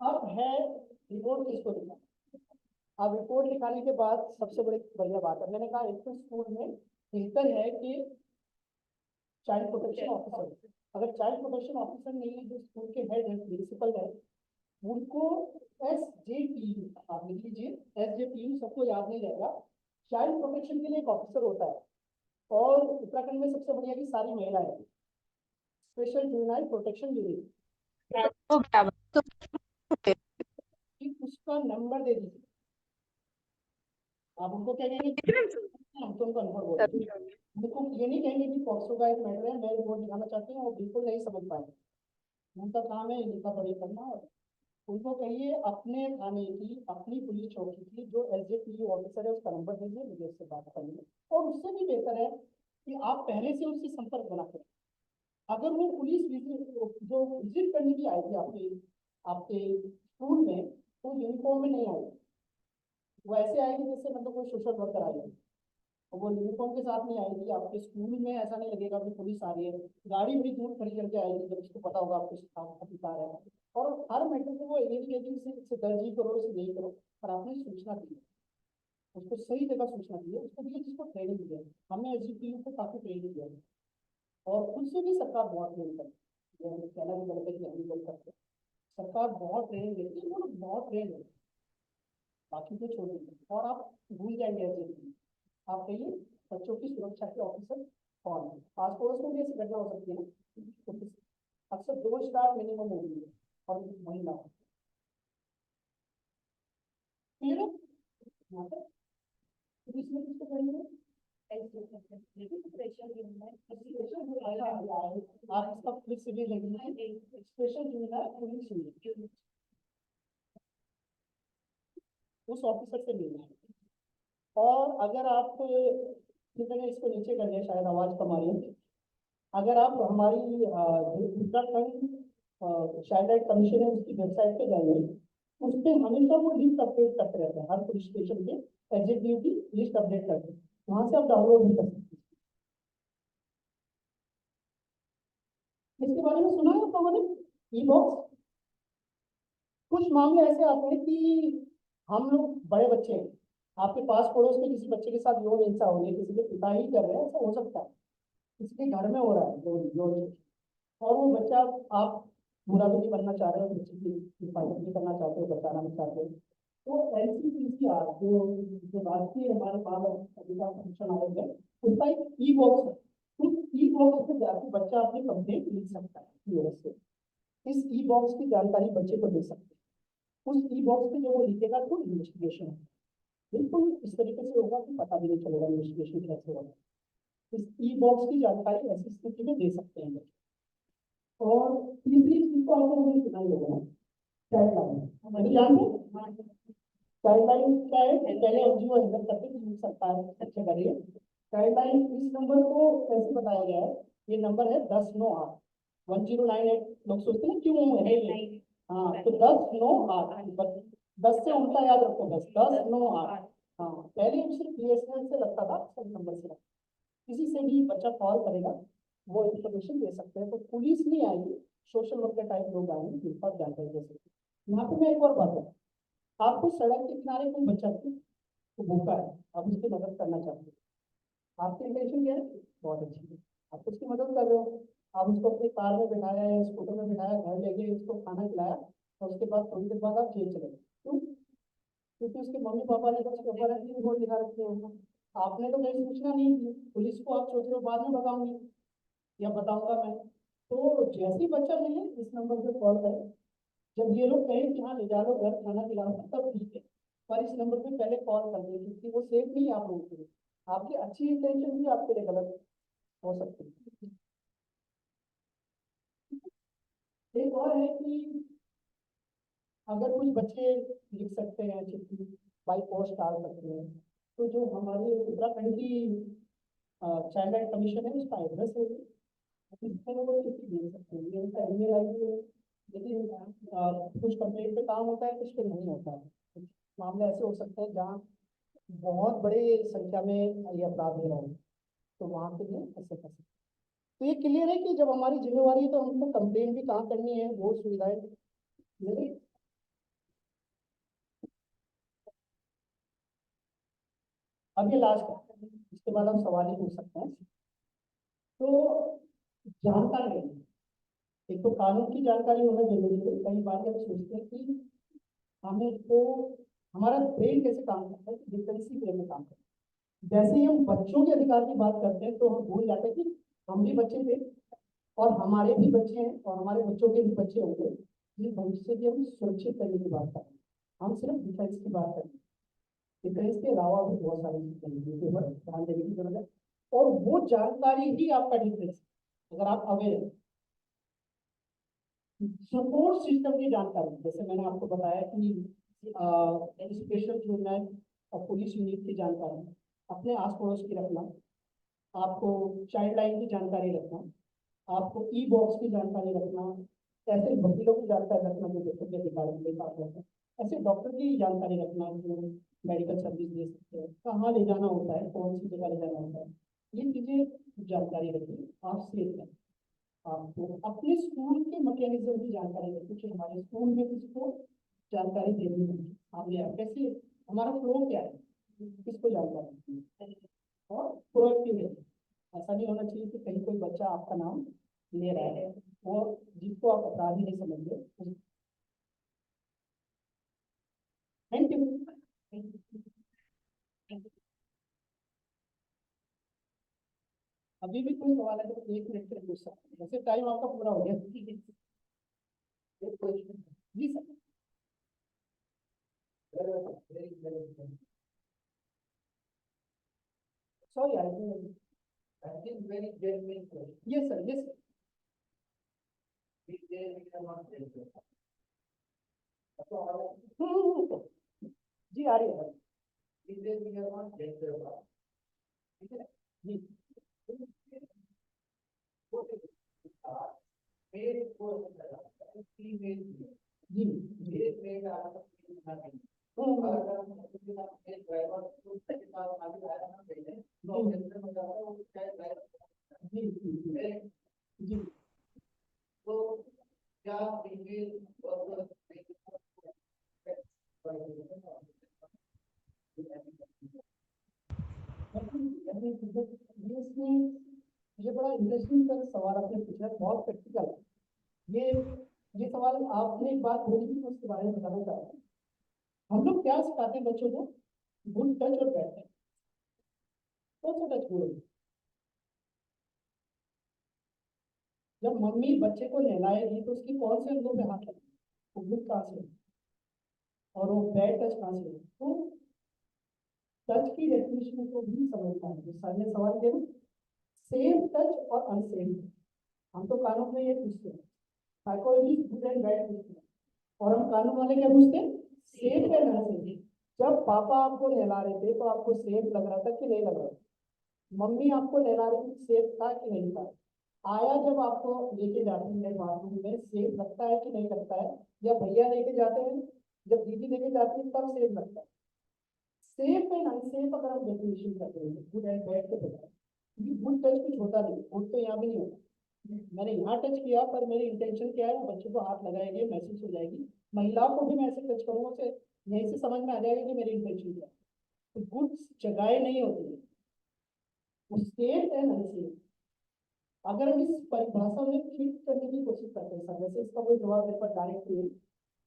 अब है रिपोर्ट किसको लिखना। अब रिपोर्ट लिखाने के बाद सबसे बड़ी बढ़िया बात है, मैंने कहा एक तो स्कूल में बेहतर है कि चाइल्ड प्रोटेक्शन ऑफिसर, अगर चाइल्ड प्रोटेक्शन ऑफिसर नहीं है, जो स्कूल के हेड है प्रिंसिपल है, उनको SJPU आप लिख लीजिए, SJPU सबको याद नहीं रहेगा, चाइल्ड प्रोटेक्शन के लिए एक ऑफिसर होता है। और उत्तराखंड में सबसे बढ़िया की सारी महिलाएं, स्पेशल जुवेनाइल प्रोटेक्शन यूनिट, उसका नंबर दे दीजिए। आप उनको क्या कहेंगे, हम तो उनका नंबर बोल देंगे, उनको ये नहीं कहेंगे कि पॉक्सो का एक मैटर है मैं रिपोर्ट दिखाना चाहती हूँ, वो बिल्कुल नहीं समझ पाएंगे, उनका काम है लिखा पढ़ी करना। और उनको कहिए अपने थाने की अपनी पुलिस चौकी की जो SJPU ऑफिसर है उसका नंबर दीजिए, मुझे उससे बात करनी है। और उससे भी बेहतर है कि आप पहले से उससे संपर्क बना करें। अगर वो पुलिस विजिट जो विजिट करने की आएगी आपके आपके स्कूल में, तो यूनिफॉर्म में नहीं आएगी, वो ऐसे आएगी जैसे मतलब कोई सोशल वर्कर आएगी, और वो यूनिफॉर्म के साथ नहीं आएगी। आपके स्कूल में ऐसा नहीं लगेगा कि पुलिस आ रही है, गाड़ी बड़ी दूर खड़ी करके आएगी जब उसको पता होगा आपको अधिकार है। और हर मैटर को वो ये नहीं कहती इसे दर्ज ही करो, इसे नहीं करो, पर आपने सूचना दी, उसको सही जगह सूचना दी है, उसको दिए जिसको ट्रेनिंग दिया है। हमने SGPU को काफी ट्रेनिंग दिया है, और खुद से भी सरकार बहुत ट्रेनिंग करती है, कहना भी गलत है कि हम भी गलत करते हैं, सरकार बहुत ट्रेनिंग देती है, वो लोग बहुत ट्रेन है, बाकी तो छोड़ देते हैं। और आप भूल जाएंगे SGPU, आप कहिए बच्चों की सुरक्षा के ऑफिसर कौन है। आस पड़ोस में भी ऐसी घटना हो सकती है ना, तो अक्सर 2 स्टार मिनिमम होगी और महिला, क्लियर है? यहाँ पर तो इसमें किसको करेंगे आप इसका पुलिस सिविल लेंगे स्पेशल यूनिट पुलिस यूनिट उस ऑफिसर से मिलना है। और अगर आप मैंने इसको नीचे कर दिया शायद आवाज कम आ रही है, अगर आप हमारी उत्तराखंड चाइल्ड राइट कमीशन है उसकी वेबसाइट पे जाएंगे, उस पर हमेशा वो लिस्ट अपडेट करते रहते हैं, हर पुलिस स्टेशन के एग्जीक्यूटिव की लिस्ट अपडेट करते हैं, वहां से आप डाउनलोड भी कर सकते हैं। इसके बारे में सुना है आप लोगों ने ई बॉक्स? कुछ मामले ऐसे आते हैं कि हम लोग बड़े बच्चे हैं, आपके पास पड़ोस में किसी बच्चे के साथ यौन हिंसा हो रही है, किसी के पिता ही कर रहे हैं, ऐसा हो सकता है, किसी के घर में हो रहा है यौन, और वो बच्चा आप बुरा भी नहीं बनना चाह रहे हो, बच्चे की हिफाजत भी करना चाहते हो, बचाना भी चाहते हो, तो एनसीपीसीआर जो राष्ट्रीय हमारे बाल अधिकार संरक्षण आयोग है, उसका एक ई बॉक्स है। उस ई बॉक्स पे जाकर बच्चा अपनी कंप्लेंट लिख सकता है यूएस से। इस ई बॉक्स की जानकारी बच्चे को दे सकते हैं। उस ई बॉक्स पे जो वो लिखेगा तो इन्वेस्टिगेशन है, बिल्कुल इस तरीके से होगा कि पता भी नहीं चलेगा इन्वेस्टिगेशन कैसे होगा। इस ई बॉक्स की जानकारी ऐसी स्थिति में दे सकते हैं। और तीसरी चीज को आपको मुझे सुनाई होगा, चाइल्ड जानते चाइल्ड लाइन क्या है? पहले एनजीओ हैंडल करते थे, सरकार अच्छा कर रही है। चाइल्ड लाइन इस नंबर को कैसे बताया गया है? ये नंबर है 1098 1098। लोग सोचते हैं क्यों है ये? हाँ, तो 1098, 10 से उल्टा याद रखो, 1098। हाँ, पहले सिर्फ बीएसएनएल से लगता था, सब नंबर से लगता, किसी से भी बच्चा कॉल करेगा वो इंफॉर्मेशन दे सकते हैं। तो पुलिस नहीं आएगी, सोशल वर्कर टाइप लोग आएंगे जिन पर जानकारी दे सकते हैं। यहाँ पे मैं एक और बात है, आपको सड़क के किनारे कोई बच्चा तो भूखा है, आप उसकी मदद करना चाहते हैं, आपकी इंटेंशन क्या है? बहुत अच्छी है, आप उसकी मदद कर रहे हो, आप उसको अपनी कार में बिठाया या स्कूटर में बिठाया, घर ले गए, उसको खाना खिलाया, और उसके बाद थोड़ी देर बाद आप जेल चले गए। क्यों? क्योंकि उसके मम्मी पापा ने तो उसके ऊपर रिपोर्ट दिखा रखी है, आपने तो कहीं सूचना नहीं दी, पुलिस को आप सोच रहे हो बाद में बताऊंगी या बताऊंगा मैं। तो जैसे ही बच्चा मिले इस नंबर पे कॉल करें, जब ये लोग कहें कि हाँ ले जा लो घर खाना खिलाओ तब ठीक है, पर इस नंबर पे पहले कॉल कर दें, क्योंकि वो सेफ नहीं है आप लोगों के लिए, आपकी अच्छी इंटेंशन भी आपके लिए गलत हो सकती है। एक और है कि अगर कुछ बच्चे लिख सकते हैं चिट्ठी, बाई पोस्ट डाल सकते हैं, तो जो हमारी उत्तराखंड की चाइल्ड राइट कमीशन है उसका एड्रेस है, वो चिट्ठी भेज सकते हैं, ये उनका ईमेल आईडी है। लेकिन कुछ कंप्लेंट पे काम होता है, कुछ पे नहीं होता है। कुछ मामले ऐसे हो सकते हैं जहाँ बहुत बड़े संख्या में ये अपराध हो रहे हैं, तो वहाँ के लिए ऐसे कर सकते। तो ये क्लियर है कि जब हमारी जिम्मेवारी है तो हमको कंप्लेंट भी कहाँ करनी है, वो सुविधाएं मिले। अब ये लास्ट है, इसके बाद हम सवाल ही पूछ सकते हैं। तो जानकारी, एक तो कानून की जानकारी होना जरूरी है। कई बार हम सोचते हैं कि हमें तो हमारा ब्रेन कैसे काम करता है, डिफरेंसी ब्रेन में काम करता है। जैसे ही हम बच्चों के अधिकार की बात करते हैं तो हम भूल जाते हैं कि हम भी बच्चे थे और हमारे भी बच्चे हैं और हमारे बच्चों के भी बच्चे होंगे, जिस भविष्य की हम सुरक्षित करने की बात कर रहे हैं। हम सिर्फ डिफेंस की बात कर रहे हैं, डिफेंस के अलावा भी बहुत सारी चीजें जिनके ऊपर ध्यान देने की जरूरत है, और वो जानकारी ही आपका डिफेंस है। अगर आप अवेयर हैं, सपोर्ट सिस्टम की जानकारी, जैसे मैंने आपको बताया कि स्पेशल यूनिट और पुलिस यूनिट की जानकारी, अपने आस पड़ोस की रखना, आपको चाइल्ड लाइन की जानकारी रखना, आपको ई बॉक्स की जानकारी रखना, ऐसे वकीलों की जानकारी रखना जो देखो के अधिकारी के साथ रहते हैं, ऐसे डॉक्टर की जानकारी रखना जो मेडिकल सर्विस दे सकते हैं, कहाँ ले जाना होता है, कौन सी जगह ले जाना होता है, ये चीजें जानकारी रखनी आप सेफ रहें। आपको अपने स्कूल के मैकेनिज्म की जानकारी है, क्योंकि हमारे स्कूल में किसको जानकारी देनी है, हमने कैसे, हमारा फ्लो क्या है, किसको जानकारी, और प्रोएक्टिव है। ऐसा नहीं होना चाहिए कि कहीं कोई बच्चा आपका नाम ले रहा है और जिसको आप अपराधी नहीं समझते। Thank you. अभी भी कोई सवाल है तो 1 मिनट के लिए पूछ सकते हैं, वैसे टाइम आपका पूरा हो गया। जी sir. very genuine question. Yes, sir. Yes, sir. These days we are not gentle. जी आ रही है sir. These days we are not gentle. ठीक है? जी मेरे को फीमेल जी मेरे मेल आना अगर हम उसके साथ एक ड्राइवर उसके साथ आगे आया ना पहले तो जनरल में जाता है वो चाहे ड्राइवर जी जी जी तो क्या फीमेल वर्कर ये बड़ा इंटरेस्टिंग सवाल आपने पूछा है, बहुत प्रैक्टिकल है। ये सवाल आपने एक बात बोली थी, उसके बारे में बताना चाहता हूँ। हम लोग क्या सिखाते हैं बच्चों को? गुड टच और बैड टच। कौन सा टच बोलेंगे? जब मम्मी बच्चे को नहलाएगी तो उसकी कौन से अंगों पे हाथ लगेगा? वो गुड कहाँ से होगा? और वो बैड टच कहाँ से होगा? तो टच की डेफिनेशन को भी समझना है। जो सर ने सवाल किया ना, सेम टच और अनसेम। हम तो कानून में ये पूछते हैं, साइकोलॉजी गुड एंड बैड पूछते हैं, और हम कानून वाले क्या पूछते हैं? Same and unsame. जब पापा आपको नहला रहे थे तो आपको सेफ लग रहा था कि नहीं लग रहा था? मम्मी आपको नहला रही थी, सेफ था कि नहीं था? आया जब आपको लेके जाती है बाथरूम में, सेफ लगता है कि नहीं लगता है? या भैया लेके जाते हैं, जब दीदी लेके जाती है तब सेफ लगता है? सेफ एंड अनसेफ अगर हम डेफिनेशन करते हैं गुड एंड बैड के बताए, क्योंकि गुड टच कुछ होता नहीं, गुड तो यहाँ भी नहीं होता। मैंने यहाँ टच किया पर मेरी इंटेंशन क्या है? बच्चे को हाथ लगाएंगे, मैसेज हो जाएगी। महिलाओं को भी मैं ऐसे टच करूंगा उसे यहीं से समझ में आ जाएगा कि मेरी इंटेंशन क्या है। तो गुड जगह नहीं होती है, सेफ एंड अनसेफ। अगर हम इस परिभाषा में फिट करने की कोशिश करते हैं सर, वैसे इसका कोई जवाब मेरे पास डायरेक्ट नहीं है,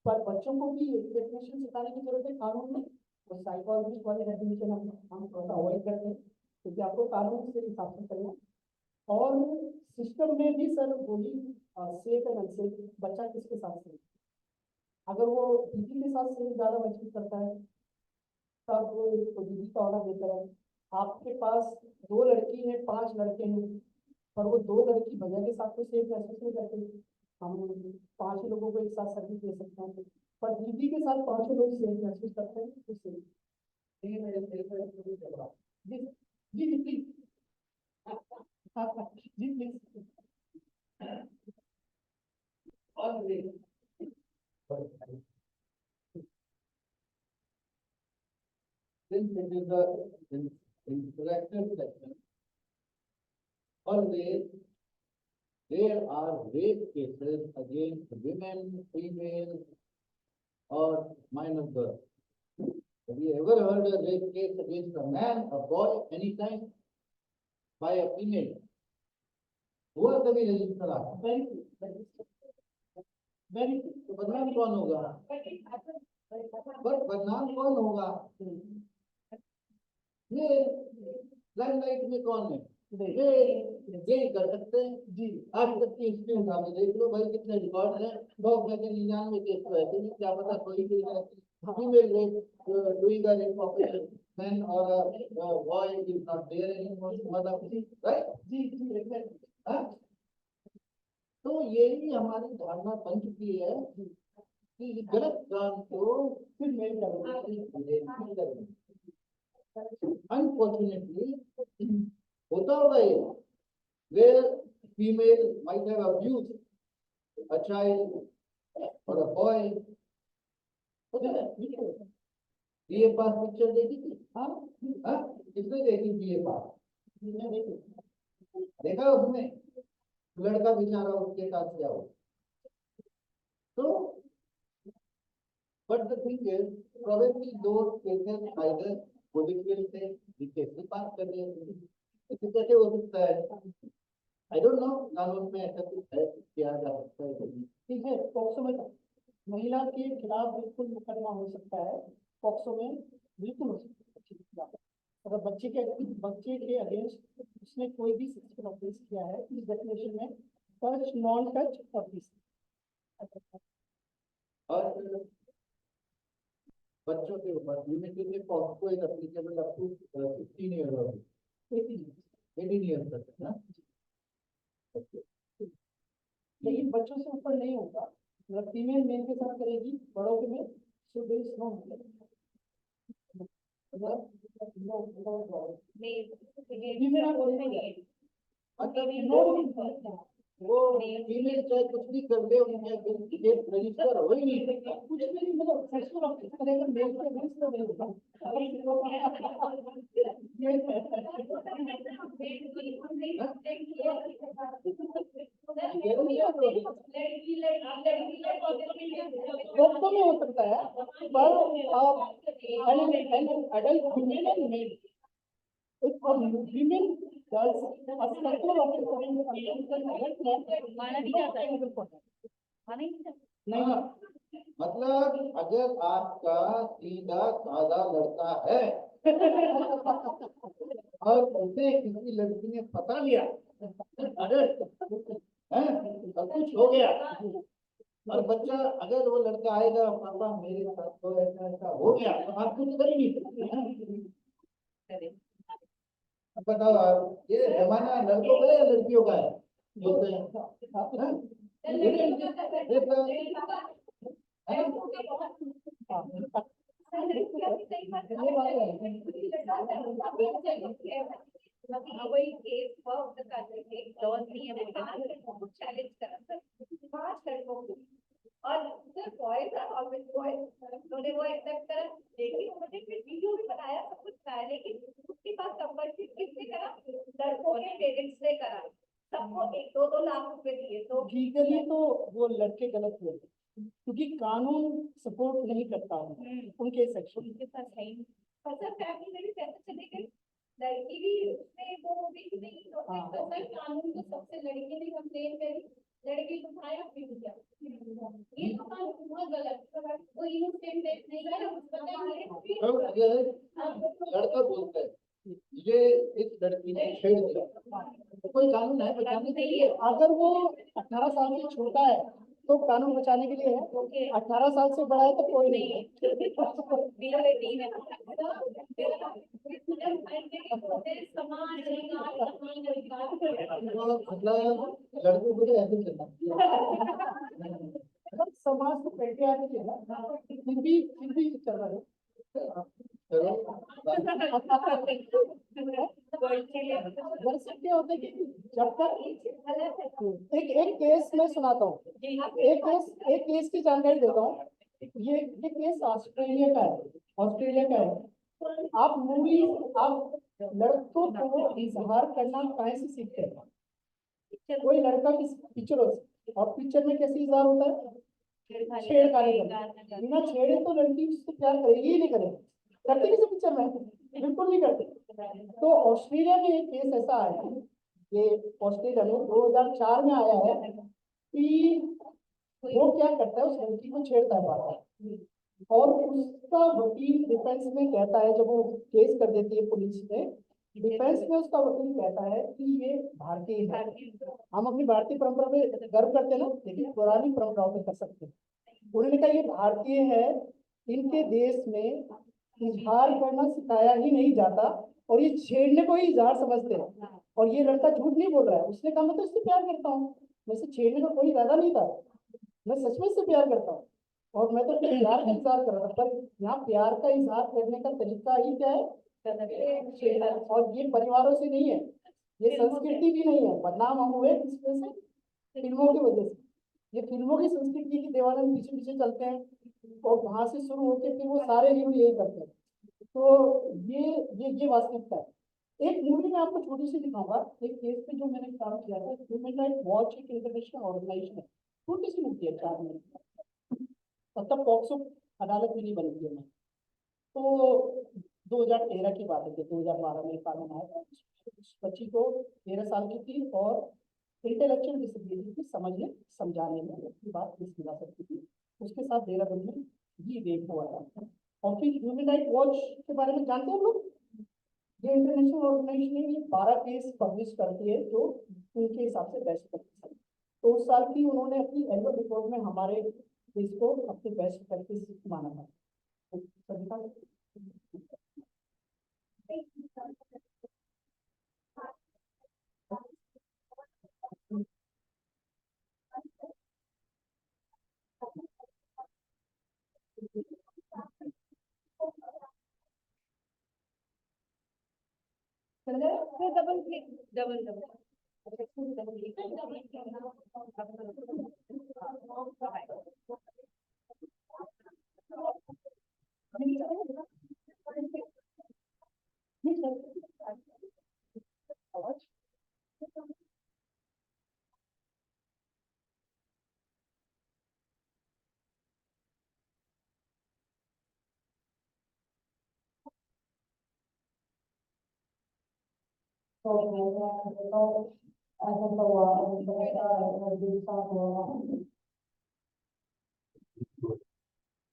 पर बच्चों को भी डेफिनेशन सिखाने की जरूरत है कानून में। तो साइकोलॉजी वाले डेफिनेशन हम थोड़ा सा अवॉइड करते हैं, क्योंकि आपको कानून से हिसाब से करना। और सिस्टम में भी सर बोली सेफ एंड अनसेफ, बच्चा किसके साथ सेफ? अगर वो दीदी के साथ सेफ ज्यादा महसूस करता है तब तो दीदी का होना बेहतर है। आपके पास 2 लड़की है, 5 लड़के हैं, पर वो 2 लड़की भैया के साथ तो सेफ महसूस नहीं करते। हम 5 ही लोगों को एक साथ सर्विस दे सकते हैं, पर दीदी के साथ 5 लोग सेफ महसूस करते हैं तो सेफ। ये मेरे से जवाब जी जी जी प्लीज जी प्लीज। और since it is a interactive session, always there are rape cases against women, female, or minor girls. Have you ever heard a rape case against a man, a boy, anytime by a female? हुआ कभी register आपका? Very तो बदनाम कौन होगा? But बदनाम कौन होगा? ये लाइमलाइट में कौन है? ये कर सकते हैं जी। आज तक की हिस्ट्री उठा के देख लो भाई, कितने रिकॉर्ड हैं। 99 केस तो ऐसे नहीं, क्या पता कोई भी female rape doing a rape of a man or a boy is not there anymore, मतलब राइट। जी जी एग्जैक्टली। तो यही हमारी धारणा बन चुकी है कि गलत काम को फिर मेल करेंगे। अनफॉर्चुनेटली होता होगा ये, where female might have abused a child or a boy. BA pass picture देखी थी? हाँ, किसने देखी बीए पास? देखा उसमें लड़का बेचारा उसके साथ क्या हो। तो but the thing is probably those cases either political से cases पास कर रहे हैं, तो कैसे हो सकता है? I don't know, कानून में ऐसा कुछ है किया जा सकता है? ठीक है, पॉक्सो में महिला के खिलाफ बिल्कुल मुकदमा हो सकता है, पॉक्सो में बिल्कुल हो सकता है। अगर बच्चे के अगेंस्ट उसने कोई भी सेक्सुअल ऑफेंस किया है, इस डेफिनेशन में टच, नॉन टच और किस। और बच्चों के ऊपर लिमिटेड में POCSO is applicable up to 15 year और 18 ईयर तक ना। लेकिन बच्चों से ऊपर नहीं होगा, मतलब फीमेल मेल के साथ करेगी, बड़ों के में so there is no female आप बोलेंगे मतलब वो फीमेल चाहे कुछ भी कर ले, उनके डेट रजिस्टर हो ही नहीं सकता। कुछ भी नहीं, मतलब सेक्सुअल ऑब्जेक्ट करेगा मेल के अगेंस्ट तो नहीं होगा। रोक तो नहीं हो सकता है, पर adult female and male, if a female does a sexual object माना नहीं जाता है, माना ही नहीं जाता। नहीं, मतलब अगर आपका सीधा साधा लड़का है और उसे किसी लड़की ने पता लिया, अरे हैं, सब कुछ हो गया, और बच्चा अगर वो लड़का आएगा, पापा मेरे साथ तो ऐसा ऐसा हो गया, तो आप कुछ कर ही नहीं सकते। अब बताओ आप, ये जमाना लड़कों का है या लड़कियों का है? बोलते हैं हैं? ये वही केस हुआ उसका लॉज नहीं है बोलना, चैलेंज करा सर 5 लड़कों को, और sir boys are always boys, उन्होंने वो एक्सेप्ट करा, लेकिन उन्होंने फिर वीडियो भी बनाया, सब कुछ कराया, लेकिन उसके पास कंपल्सिव किसने करा? लड़कों के पेरेंट्स ने करा, सबको 1-2 लाख रुपए दिए। तो लीगली तो वो लड़के गलत हुए, क्योंकि कानून सपोर्ट नहीं करता है उनके सेक्शन। उनके पास है ही नहीं। पर सर फैमिली में भी पैसे चले गए, लड़की भी उसमें वो हो गई कि नहीं, तो सर कानून तो सबसे लड़की ने कंप्लेन करी, लड़की को उठाया फिर दिया, ये तो कानून बहुत गलत, वो इनोसेंट नहीं है, तो अगर लड़का बोलता है ये इस लड़की ने छेड़ दिया, तो कोई कानून है बचाने के लिए? अगर वो 18 साल से छोटा है तो कानून बचाने के लिए है, 18 साल से बड़ा है तो कोई नहीं है। तो मतलब लड़कों को तो ऐसे चलना मतलब समाज को पेट्रियार्की है ना, फिर भी चल रहा है। चलो दरअसल क्या होता है कि जब तक एक केस मैं सुनाता हूँ, एक केस की जानकारी देता हूँ। ये केस ऑस्ट्रेलिया का है। आप मूवी, आप लड़कों को इजहार करना कहाँ से सीखते हैं? कोई लड़का किसी पिक्चरों से, और पिक्चर में कैसे इजहार होता है? छेड़खानी करना, बिना छेड़े तो लड़की उससे प्यार करेगी ही नहीं, करेगी, करते किसी पिक्चर में? बिल्कुल नहीं करते। तो ऑस्ट्रेलिया में एक केस ऐसा आया है, ये ऑस्ट्रेलिया में 2004 में आया है कि वो क्या करता है, उस लड़की को छेड़ता है बार, और उसका वकील डिफेंस में कहता है, जब वो केस कर देती है पुलिस ने, डिफेंस में उसका वकील कहता है कि ये भारतीय है। हम अपनी भारतीय परंपरा में गर्व करते हैं ना, लेकिन पुरानी परंपराओं में कर सकते हैं। उन्होंने कहा ये भारतीय है, इनके देश में इजहार करना सिखाया ही नहीं जाता, और ये छेड़ने को ही इजहार समझते हैं। और ये लड़का झूठ नहीं बोल रहा है, उसने कहा मैं तो इससे प्यार करता हूँ, वैसे छेड़ने का कोई इरादा नहीं था, मैं सच में इससे प्यार करता हूँ, और मैं तो प्यार का इजहार कर रहा था। पर यहाँ प्यार का इजहार करने का तरीका ही क्या है? छेड़ना। और ये परिवारों से नहीं है, ये संस्कृति भी नहीं है, बदनाम हम हुए किस वजह से? फिल्मों की वजह से। ये फिल्मों की संस्कृति की दीवाने पीछे पीछे चलते हैं, और वहां से शुरू होकर फिर वो सारे हीरो यही करते हैं। तो ये वास्तविकता है। एक मूवी में आपको छोटी सी दिखाऊंगा, एक केस पे जो मैंने काम किया था, ह्यूमन राइट वॉच एक इंटरनेशनल ऑर्गेनाइजेशन है, छोटी सी मूवी है 4 मिनट, तब तक पॉक्सो अदालत में नहीं बनी थी। तो 2013 की बात है, 2012 में कानून आया था। उस बच्ची को 13 साल की थी, और इंटेलेक्चुअल डिसेबिलिटी थी, समझने समझाने में उसकी बात नहीं समझा सकती थी। उसके साथ देहरादून में ये रेप हुआ था। और फिर ह्यूमन राइट वॉच के बारे में जानते हैं लोग, ये इंटरनेशनल ऑर्गेनाइजेशन ये 12 केस पब्लिश करती है जो उनके हिसाब से बेस्ट प्रैक्टिस है। तो उस साल की उन्होंने अपनी एनुअल रिपोर्ट में हमारे केस को अपनी बेस्ट प्रैक्टिस माना था। तो double click double double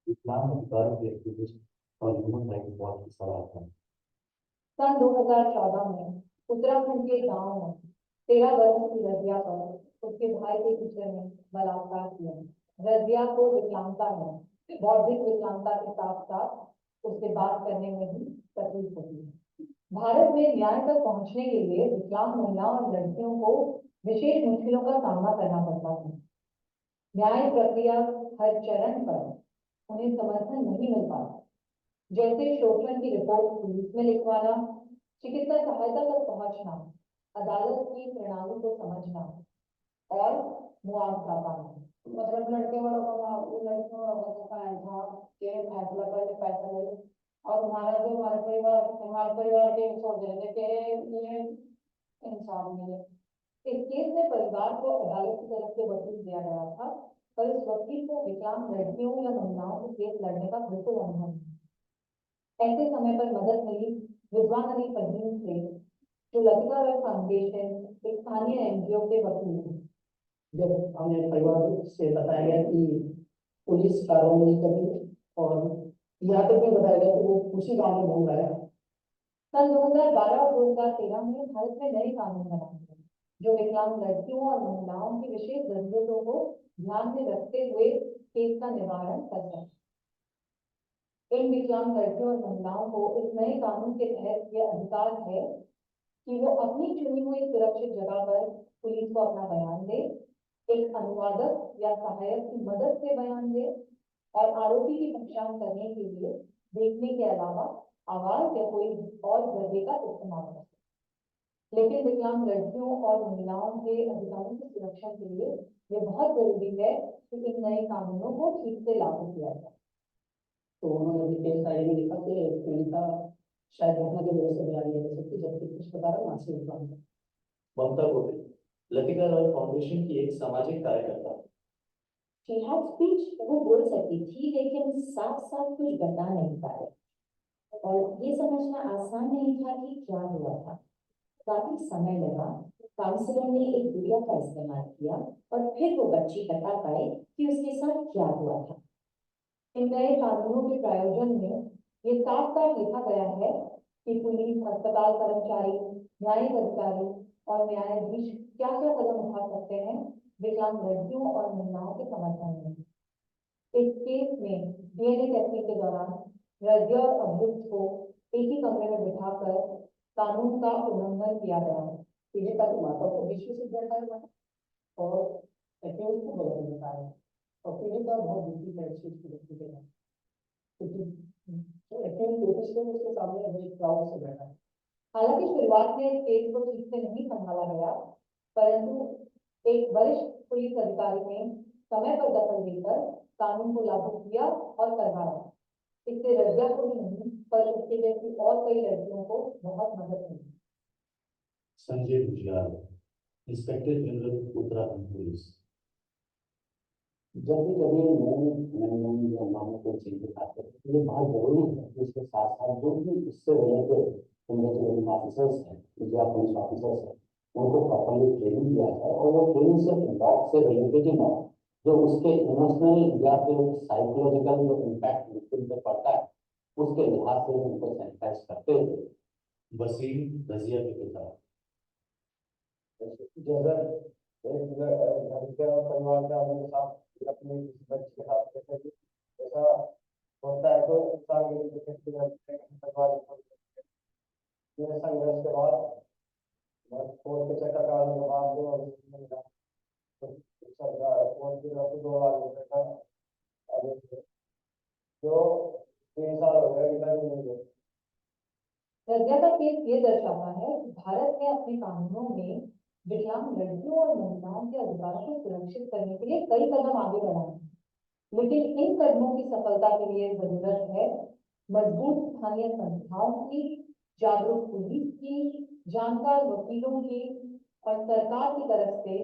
Islamic Gulf activist और ह्यूमन राइट्स वॉच की सलाह था। सन 2014 में उत्तराखंड के गांव में 13 वर्ष की रजिया पर उसके भाई के पिता ने बलात्कार किया। रजिया को विकलांगता है, बौद्धिक विकलांगता के साथ साथ उससे बात करने में भी तकलीफ होती है। भारत में न्याय तक पहुंचने के लिए विकलांग महिलाओं और लड़कियों को विशेष मुश्किलों का सामना करना पड़ता है। न्याय प्रक्रिया हर चरण पर उन्हें समर्थन नहीं मिल पाता, जैसे शोषण की रिपोर्ट पुलिस में लिखवाना, चिकित्सा सहायता तक पहुंचना, अदालत की प्रणाली को समझना और मुआवजा पाना। मतलब लड़के वालों का लड़कियों वालों का कहना था कि फैसला करके पैसा ले, और हमारे परिवार के सोच रहे थे कि ये इंसाफ मिले। इस केस में परिवार को अदालत की तरफ से वकील दिया गया था, पर इस वकील को विकलांग लड़कियों या महिलाओं के केस लड़ने का बिल्कुल अनुभव नहीं। ऐसे समय पर मदद मिली रिजवान अली फहीम से, जो लतिका रॉय फाउंडेशन एक स्थानीय एनजीओ के वकील थे। जब हमें परिवार से बताया गया कि पुलिस कार्रवाई नहीं करी, और यहाँ तक भी बताया गया कि वो उसी गांव में घूम रहा है। सन 2012 और 2013 में भारत में नए कानून बनाए गए, जो विकलांग लड़कियों और महिलाओं की विशेष जरूरतों को ध्यान में रखते हुए केस का निवारण करते हैं। इन विकलांग लड़कियों और महिलाओं को इस नए कानून के तहत यह अधिकार है कि वो अपनी चुनी हुई सुरक्षित जगह पर पुलिस को अपना बयान दे, एक अनुवादक या सहायक की मदद से बयान दे, और आरोपी की पहचान करने के लिए देखने के अलावा आवाज या कोई और जरिए का इस्तेमाल कर। लेकिन विकलांग लड़कियों और महिलाओं के अधिकारों की सुरक्षा के लिए ये बहुत जरूरी है कि इन नए कानूनों को ठीक से लागू किया जाए। तो उन्होंने केस डायरी में लिखा कि पीड़िता शायद घटना की वजह से बयान नहीं दे सकती, जबकि कुछ बता रहा मानसिक विकलांग है। ममता गोविल, लतिका रॉय फाउंडेशन की एक सामाजिक कार्यकर्ता। She had speech, वो बोल सकती थी, लेकिन साफ साफ कुछ बता नहीं पाए, और ये समझना आसान नहीं था कि क्या हुआ था। काफी समय लगा। काउंसलर ने एक गुड़िया का इस्तेमाल किया और फिर वो बच्ची बता पाए कि उसके साथ क्या हुआ था। इन नए कानूनों के प्रायोजन में ये साफ साफ लिखा गया है कि पुलिस, अस्पताल कर्मचारी, न्यायिक अधिकारी और न्यायाधीश क्या क्या कदम उठा सकते हैं विकलांग लड़कियों और महिलाओं के समर्थन में। इस केस में डीएनए टेस्टिंग के दौरान रजिया और अभियुक्त को एक ही कमरे में बिठाकर कानून का उल्लंघन किया गया है। पीड़िता की माता को विश्व से बताया और एक्यूज को गलत बताया, और पीड़िता बहुत दुखी है इस चीज की व्यक्ति के साथ, तो एक्यूज उसके सामने अभी क्राउड से बैठा है। हालांकि शुरुआत में इस केस को ठीक से नहीं संभाला गया, परंतु एक वरिष्ठ पुलिस अधिकारी ने समय पर दखल देकर कानून को लागू किया और करवाया। इससे रजिया को ही नहीं, पर उसके जैसी और कई लड़कियों को बहुत मदद मिली। Sanjay Gujral, inspector general Uttarakhand police. जब भी कभी नए मामलों को चिंतित आते हैं, तो ये बहुत जरूरी है कि इसके साथ साथ जो भी इससे रिलेटेड इन्वेस्टिगेटिंग ऑफिसर्स हैं या पुलिस ऑफिसर्स हैं, उनको प्रॉपर्ली ट्रेनिंग दिया जाए, और वो ट्रेनिंग सिर्फ लॉ से रिलेटेड ही ना हो, जो उसके इमोशनल या फिर साइकोलॉजिकल जो इम्पैक्ट विक्टिम पे पड़ता है उसके लिहाज से उनको सैनिटाइज करते हुए। वसीम, रजिया के पिता। परिवार का मेरे साथ अपने बच्चे के साथ जैसा कि ऐसा होता है, तो इंसान के संघर्ष के बाद कोर्ट के चक्कर काटने के बाद जो 2 लाख रुपए का केस ये दर्शाता है कि भारत ने अपने कानूनों में विकलांग लड़कियों और महिलाओं के अधिकारों को सुरक्षित करने के लिए कई कदम आगे बढ़ाए हैं। लेकिन इन कदमों की सफलता के लिए जरूरत है मजबूत स्थानीय संस्थाओं की, जागरूक पुलिस की, जानकार वकीलों की और सरकार की तरफ से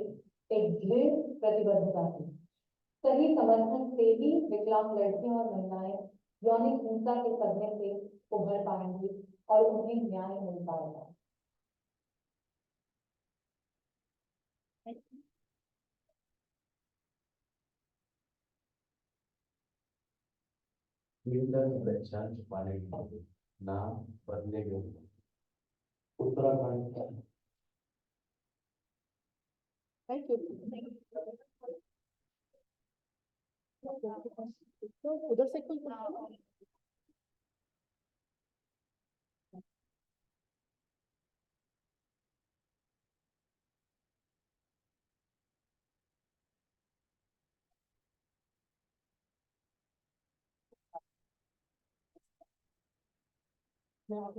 एक दृढ़ प्रतिबद्धता की। सही समर्थन से ही विकलांग लड़कियां और महिलाएं यौनिक हिंसा के सदमे से उभर पाएंगी और उन्हें न्याय मिल पाएगा। पीड़िता की पहचान छुपाने के लिए नाम बदले गए। Uttarakhand thank you. तो उधर से कोई मैं आप